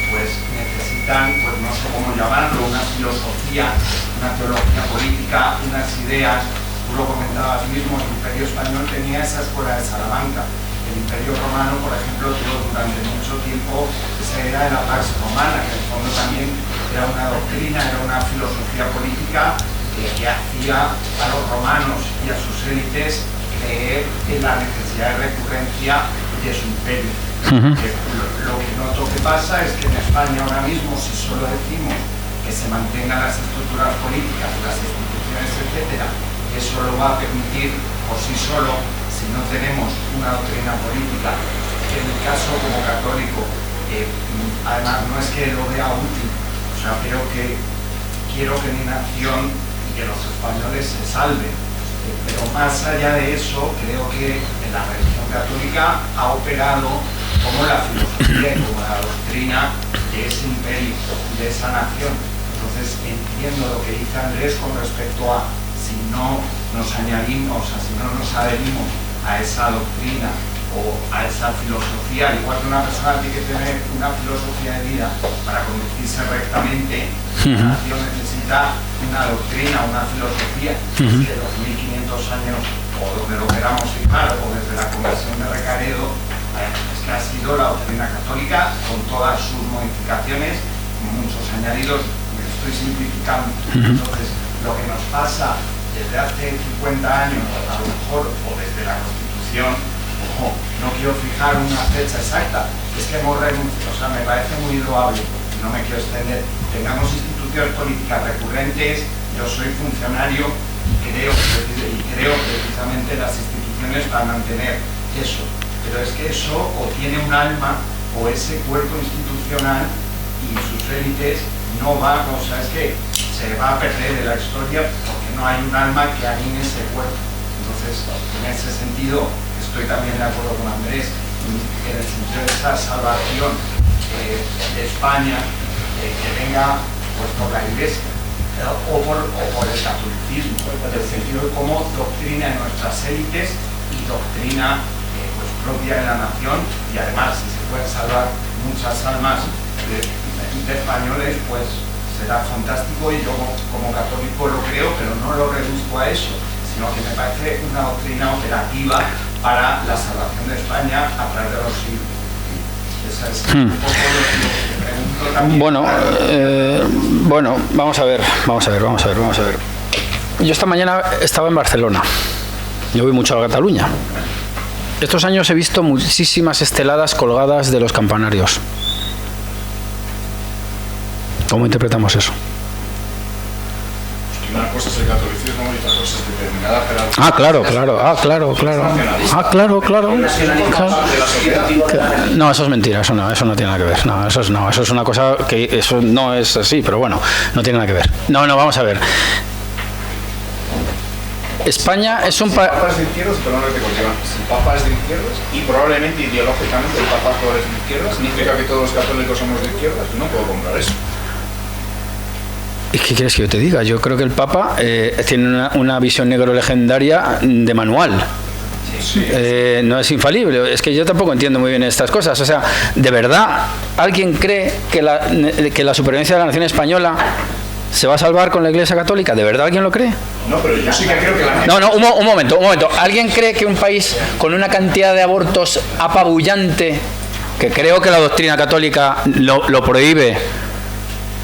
pues necesitan, pues no sé cómo llamarlo, una filosofía, una teología política, unas ideas. Tú lo comentabas mismo, el Imperio Español tenía esa escuela de Salamanca. El Imperio Romano, por ejemplo, tuvo durante mucho tiempo esa idea de la Pax Romana, que en el fondo también era una doctrina, era una filosofía política que hacía a los romanos y a sus élites creer en la necesidad de recurrencia de su imperio. Lo que noto que pasa es que en España ahora mismo, si solo decimos que se mantengan las estructuras políticas, las instituciones, etcétera, eso lo va a permitir por sí solo, si no tenemos una doctrina política, que en mi caso como católico, además no es que lo vea útil, o sea, quiero que mi nación y que los españoles se salven, pero más allá de eso, creo que en la religión católica ha operado como la filosofía y como la doctrina de ese imperio, de esa nación. Entonces entiendo lo que dice Andrés con respecto a si no nos añadimos, o sea, si no nos adherimos a esa doctrina o a esa filosofía, igual que una persona tiene que tener una filosofía de vida para conducirse rectamente, la nación necesita una doctrina, una filosofía que los 1500 años, o donde lo queramos fijar, o desde la conversión de Recaredo, es que ha sido la doctrina católica con todas sus modificaciones, muchos añadidos, me estoy simplificando. Entonces, lo que nos pasa desde hace 50 años, a lo mejor, o desde la Constitución, no quiero fijar una fecha exacta, es que hemos renunciado, o sea, me parece muy loable, no me quiero extender, tengamos instituciones políticas recurrentes, yo soy funcionario y creo precisamente las instituciones para mantener eso, pero es que eso o tiene un alma o ese cuerpo institucional y sus élites no va, o sea, es que se va a perder de la historia porque no hay un alma que anime ese cuerpo. Entonces, en ese sentido, estoy también de acuerdo con Andrés, en el sentido de esa salvación de España, que venga pues, por la Iglesia o por el catolicismo, en el sentido de cómo doctrina de nuestras élites y doctrina pues, propia de la nación, y además, si se pueden salvar muchas almas de españoles, pues será fantástico, y yo como católico lo creo, pero no lo reduzco a eso, sino que me parece una doctrina operativa para la salvación de España a través de los siglos. Esa es un poco lo que pregunto también. Bueno, vamos a ver. Yo esta mañana estaba en Barcelona. Yo voy mucho a Cataluña. Estos años he visto muchísimas esteladas colgadas de los campanarios. ¿Cómo interpretamos eso? Una cosa es el catolicismo y otra cosa es determinada jerarquía. Claro. No, eso es mentira, eso no tiene nada que ver. Eso es una cosa que eso no es así, pero bueno, no tiene nada que ver. No, vamos a ver. España es un país. El Papa es de izquierdas, pero no es de cortiva. Si el Papa es de izquierdas y probablemente ideológicamente el Papa es de izquierdas, significa que todos los católicos somos de izquierdas. Yo no puedo comprar eso. ¿Qué quieres que yo te diga? Yo creo que el Papa tiene una visión negro legendaria de manual. No es infalible. Es que yo tampoco entiendo muy bien estas cosas. O sea, ¿de verdad alguien cree que la supervivencia de la nación española se va a salvar con la Iglesia Católica? ¿De verdad alguien lo cree? No, pero yo sí que creo que la... No, un momento. ¿Alguien cree que un país con una cantidad de abortos apabullante, que creo que la doctrina católica lo prohíbe,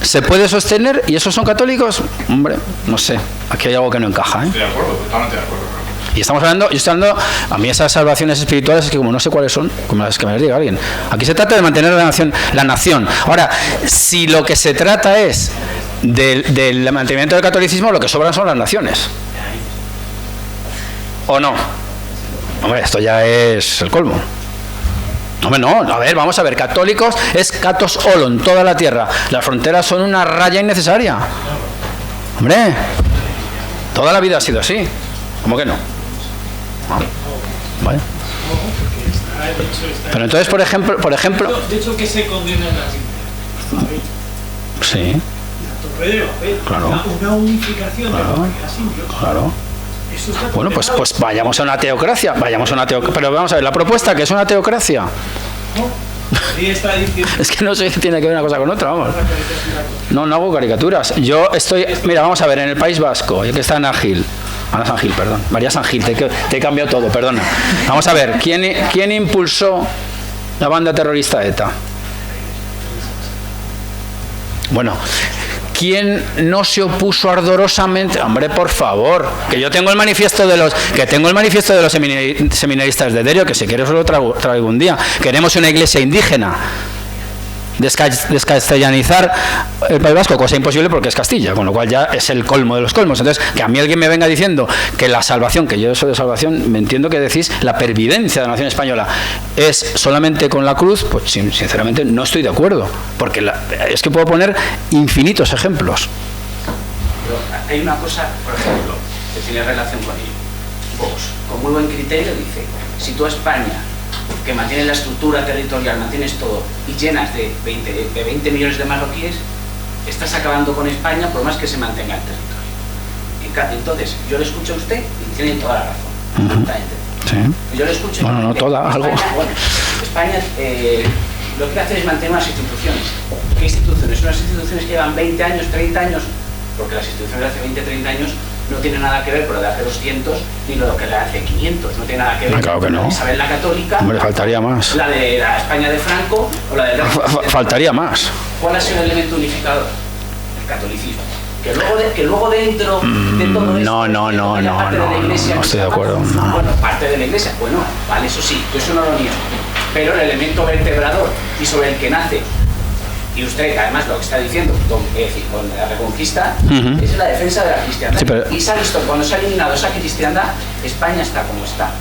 se puede sostener? ¿Y esos son católicos? Hombre, no sé, aquí hay algo que no encaja, ¿eh? Estoy de acuerdo, totalmente de acuerdo. Y estamos hablando, yo estoy hablando, a mí esas salvaciones espirituales es que como no sé cuáles son, como las que me las diga alguien. Aquí se trata de mantener la nación. Ahora, si lo que se trata es del mantenimiento del catolicismo, lo que sobran son las naciones. ¿O no? Hombre, esto ya es el colmo. Hombre, no, a ver, vamos a ver, católicos es catos olon, toda la tierra. Las fronteras son una raya innecesaria. Hombre, toda la vida ha sido así. ¿Cómo que no? Vale. Pero entonces, por ejemplo... De hecho, que se condena en la Biblia. Sí. La Torre de Babel. Claro. Una unificación de la humanidad sin Dios. Claro. Bueno, pues vayamos a una teocracia. Pero vamos a ver, la propuesta, que es una teocracia. Es que no sé si tiene que ver una cosa con otra, vamos. No hago caricaturas. Yo estoy... Mira, vamos a ver, en el País Vasco, el que está en Agil. Ana San Gil, perdón. María San Gil, te he cambiado todo, perdona. Vamos a ver, ¿quién impulsó la banda terrorista ETA? Bueno, ¿quién no se opuso ardorosamente? Hombre, por favor, que yo tengo el manifiesto de los seminaristas de Derio, que si quieres lo traigo un día. Queremos una iglesia indígena. Descastellanizar el País Vasco, cosa imposible porque es Castilla, con lo cual ya es el colmo de los colmos. Entonces, que a mí alguien me venga diciendo que la salvación, que yo soy de salvación, me entiendo que decís la pervivencia de la nación española es solamente con la cruz, pues sinceramente no estoy de acuerdo, porque es que puedo poner infinitos ejemplos. Pero hay una cosa, por ejemplo, que tiene relación con ello. Vox, con muy buen criterio, dice, si tú a España, que mantiene la estructura territorial, mantienes todo, y llenas de 20 millones de marroquíes, estás acabando con España por más que se mantenga el territorio. Entonces, yo le escucho a usted y tiene toda la razón. Sí. Yo le escucho. Bueno, no toda, España, algo. Bueno, España lo que hace es mantener unas instituciones. ¿Qué instituciones? Unas instituciones que llevan 20 años, 30 años, porque las instituciones de hace 20, 30 años no tiene nada que ver con lo de hace 200 ni lo que le hace 500, no tiene nada que ver claro que con no. la de Isabel la Católica, hombre, faltaría más. la de la España de Franco o la de faltaría más. ¿Cuál ha sido el elemento unificador? El catolicismo. Que luego dentro de todo esto no estoy de acuerdo. No. Bueno, parte de la iglesia, bueno, vale, eso sí, yo eso no lo niego, pero el elemento vertebrador y sobre el que nace, y usted además lo que está diciendo con la Reconquista, es la defensa de la cristiandad. Sí, pero... Y se ha visto, cuando se ha eliminado esa cristiandad, España está como está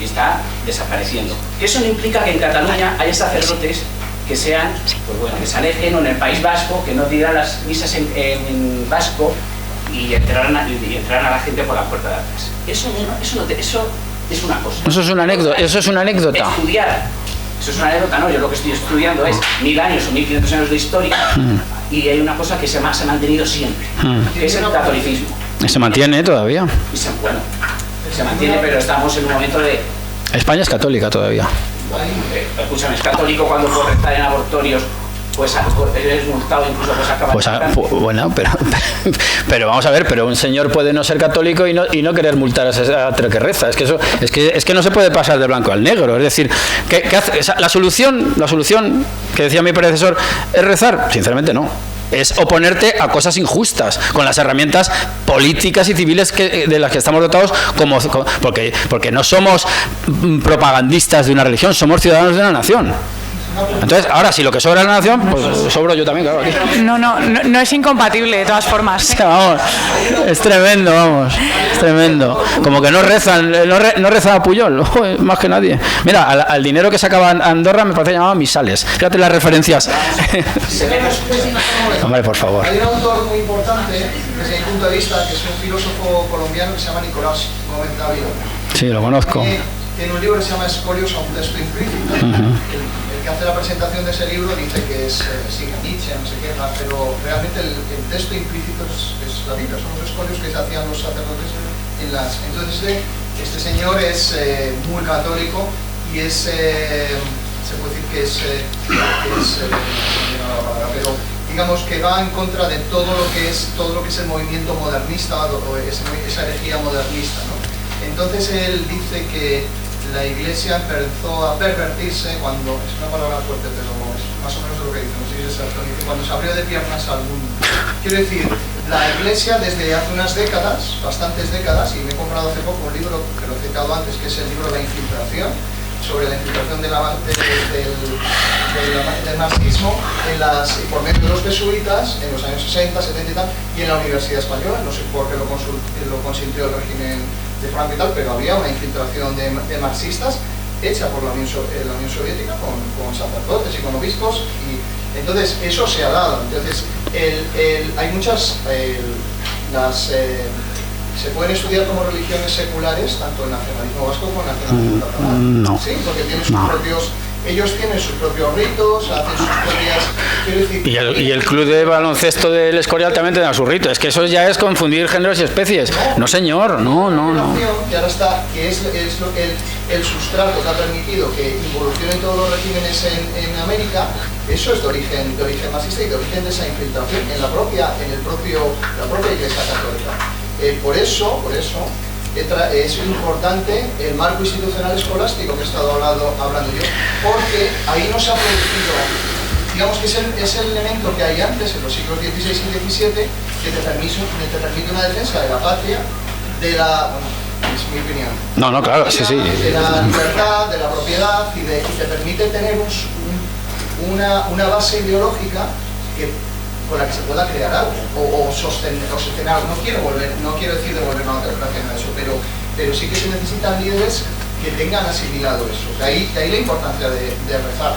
y está desapareciendo. Eso no implica que en Cataluña haya sacerdotes que sean, pues bueno, que se alejen, o en el País Vasco, que no digan las misas en vasco y entrarán a la gente por la puerta de atrás. Eso es una cosa. Eso es una anécdota. Estudiar. Eso es una anécdota, no. Yo lo que estoy estudiando es 1000 años o 1500 años de historia y hay una cosa que se ha mantenido siempre, que es el catolicismo. ¿Y se mantiene todavía? Se mantiene, pero estamos en un momento de... España es católica todavía. Escúchame, es católico cuando por estar en abortorios pues eres multado, incluso pues acaba bueno, pero vamos a ver, pero un señor puede no ser católico y no querer multar a otro que reza. Es que no se puede pasar de blanco al negro. Es decir, ¿qué hace? La solución que decía mi predecesor es rezar. Sinceramente no. Es oponerte a cosas injustas con las herramientas políticas y civiles de las que estamos dotados, porque no somos propagandistas de una religión, somos ciudadanos de una nación. Entonces, ahora, si lo que sobra es la nación, pues sobro yo también, claro. Aquí. No es incompatible, de todas formas. Vamos, es tremendo, vamos, es tremendo. Como que no reza a Puyol, más que nadie. Mira, al dinero que sacaba Andorra me parece llamado misales. Fíjate las referencias. Hombre, por favor. Hay un autor muy importante, desde mi punto de vista, que es un filósofo colombiano que se llama Nicolás Gómez Dávila. Sí, lo conozco. Tiene un libro que se llama Escorios a un texto implícito. El que hace la presentación de ese libro dice que es Nietzsche, no sé qué, pero realmente el texto implícito es la Biblia, son los escorios que se hacían los sacerdotes en las... Entonces este señor es muy católico y es, se puede decir que es no la palabra, pero digamos que va en contra de todo lo que es el movimiento modernista o esa herejía modernista, ¿no? Entonces él dice que la Iglesia empezó a pervertirse cuando, es una palabra fuerte, pero es más o menos lo que dice, no sé si es exacto, dice, cuando se abrió de piernas al mundo. Quiero decir, la Iglesia desde hace unas décadas, bastantes décadas, y me he comprado hace poco un libro que lo he citado antes, que es el libro La Infiltración, sobre la infiltración del marxismo por medio de los jesuitas en los años 60, 70 y tal, y en la Universidad Española, no sé por qué lo consintió el régimen de Franco y tal, pero había una infiltración de marxistas hecha por la Unión Soviética con sacerdotes y con obispos, y entonces eso se ha dado. Entonces hay muchas se pueden estudiar como religiones seculares tanto el nacionalismo vasco como el nacionalismo catalán. No. Sí, porque tienen sus propios, ellos tienen sus propios ritos, hacen sus propias, quiero decir, y el club de baloncesto del Escorial también tendrá su rito. Es que eso ya es confundir géneros y especies. No, señor, no. Que ahora está, que es el sustrato que ha permitido que involucionen todos los regímenes en América. Eso es de origen marxista y de origen de esa infiltración en la propia Iglesia Católica. Por eso es importante el marco institucional escolástico que he estado hablando yo, porque ahí no se ha producido, digamos que es el elemento que hay antes, en los siglos XVI y XVII, que te permite una defensa de la patria, es mi opinión. No, claro, sí. De la libertad, de la propiedad, y te permite tener una base ideológica con la que se pueda crear algo o sostener algo. No quiero decir devolver una interpretación a eso, pero sí que se necesitan líderes que tengan asimilado eso. De ahí la importancia de rezar,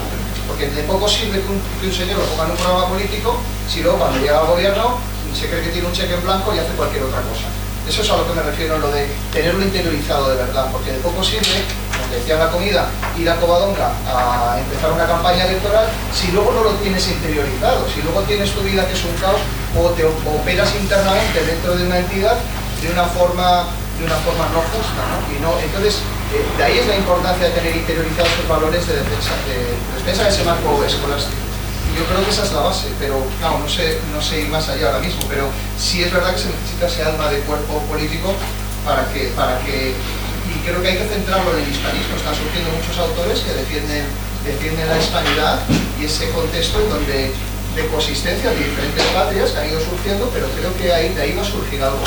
porque de poco sirve que un señor lo ponga en un programa político si luego cuando llega al gobierno se cree que tiene un cheque en blanco y hace cualquier otra cosa. Eso es a lo que me refiero, lo de tenerlo interiorizado de verdad, porque de poco sirve, como decía en la comida, ir a Covadonga a empezar una campaña electoral si luego no lo tienes interiorizado, si luego tienes tu vida que es un caos o te operas internamente dentro de una entidad de una forma no justa, ¿no? Entonces, de ahí es la importancia de tener interiorizados esos valores de defensa de ese marco escolástico. Yo creo que esa es la base, pero claro, no sé ir más allá ahora mismo, pero sí es verdad que se necesita ese alma de cuerpo político para que y creo que hay que centrarlo en el hispanismo. Están surgiendo muchos autores que defienden la hispanidad y ese contexto en donde de coexistencia de diferentes patrias que han ido surgiendo, pero creo que de ahí va a surgir algo.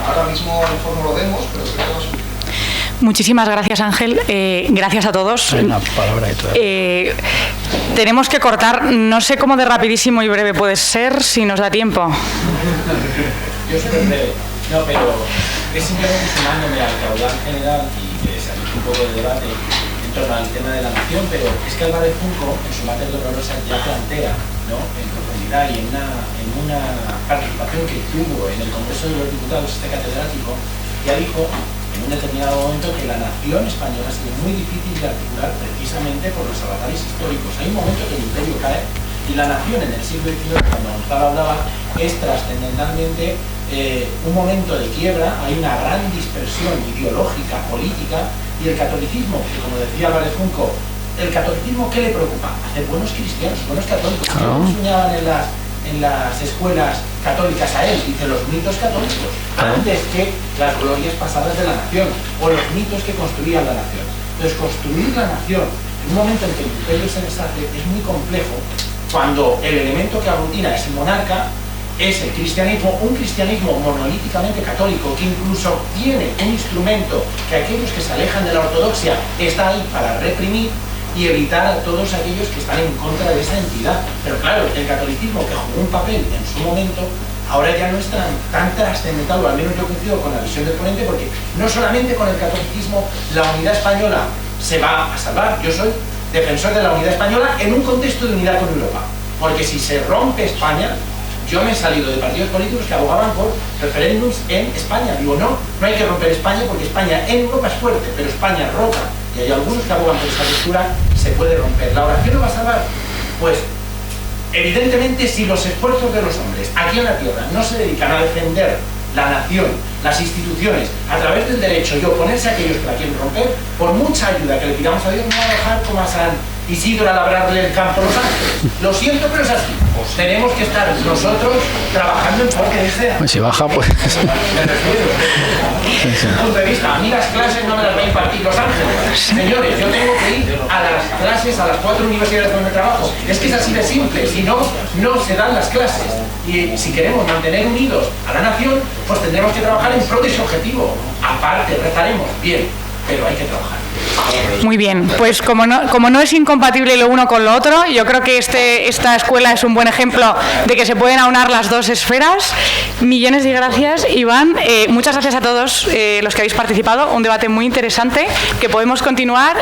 Ahora mismo a lo mejor no lo vemos, pero creo que va a surgir. Muchísimas gracias, Ángel. Gracias a todos. Una palabra de todo. Tenemos que cortar, no sé cómo de rapidísimo y breve puede ser, si nos da tiempo. Yo súper breve. No, pero es simplemente sumándome al caudal general y que se ha visto un poco de debate en torno al tema de la nación, pero es que Álvarez Junco, en su Mater Dolorosa, ya plantea, ¿no?, en profundidad y en una participación que tuvo en el Congreso de los Diputados, este catedrático, ya dijo en un determinado momento que la nación española ha sido muy difícil de articular precisamente por los avatares históricos. Hay un momento que el imperio cae y la nación en el siglo XIX, cuando Gonzalo hablaba, es trascendentalmente un momento de quiebra. Hay una gran dispersión ideológica, política, y el catolicismo, que como decía Álvarez Junco, ¿el catolicismo qué le preocupa? Hacer buenos cristianos, buenos católicos. ¿Cómo enseñaban en las escuelas católicas a él? Dice los mitos católicos, antes que las glorias pasadas de la nación, o los mitos que construían la nación. Entonces, construir la nación en un momento en que el imperio se deshace es muy complejo, cuando el elemento que aglutina es el monarca, es el cristianismo, un cristianismo monolíticamente católico que incluso tiene un instrumento que aquellos que se alejan de la ortodoxia está ahí para reprimir y evitar a todos aquellos que están en contra de esa entidad. Pero claro, el catolicismo, que jugó un papel en su momento, ahora ya no es tan trascendental, o al menos yo coincido con la visión del ponente, porque no solamente con el catolicismo la unidad española se va a salvar. Yo soy defensor de la unidad española en un contexto de unidad con Europa, porque si se rompe España, yo me he salido de partidos políticos que abogaban por referéndums en España. Digo, no hay que romper España, porque España en Europa es fuerte, pero España rota, y hay algunos que abogan por esa ruptura, se puede romper. ¿La oración lo va a salvar? Pues evidentemente, si los esfuerzos de los hombres aquí en la tierra no se dedican a defender la nación, las instituciones, a través del derecho, y oponerse a aquellos que la quieren romper, por mucha ayuda que le pidamos a Dios, no va a dejar como a San Isidro a labrarle el campo a los ángeles. Lo siento, pero es así. O tenemos que estar nosotros trabajando en pro de ese. Pues si baja, pues. Desde mi punto de vista, a mí las clases no me las va a impartir Los Ángeles. Señores, yo tengo que ir a las clases a las 4 universidades donde trabajo. Es que es así de simple, si no, no se dan las clases. Y si queremos mantener unidos a la nación, pues tendremos que trabajar en pro de ese objetivo. Aparte, rezaremos, bien, pero hay que trabajar. Muy bien, pues como no es incompatible lo uno con lo otro, yo creo que esta escuela es un buen ejemplo de que se pueden aunar las dos esferas. Millones de gracias, Iván. Muchas gracias a todos los que habéis participado. Un debate muy interesante que podemos continuar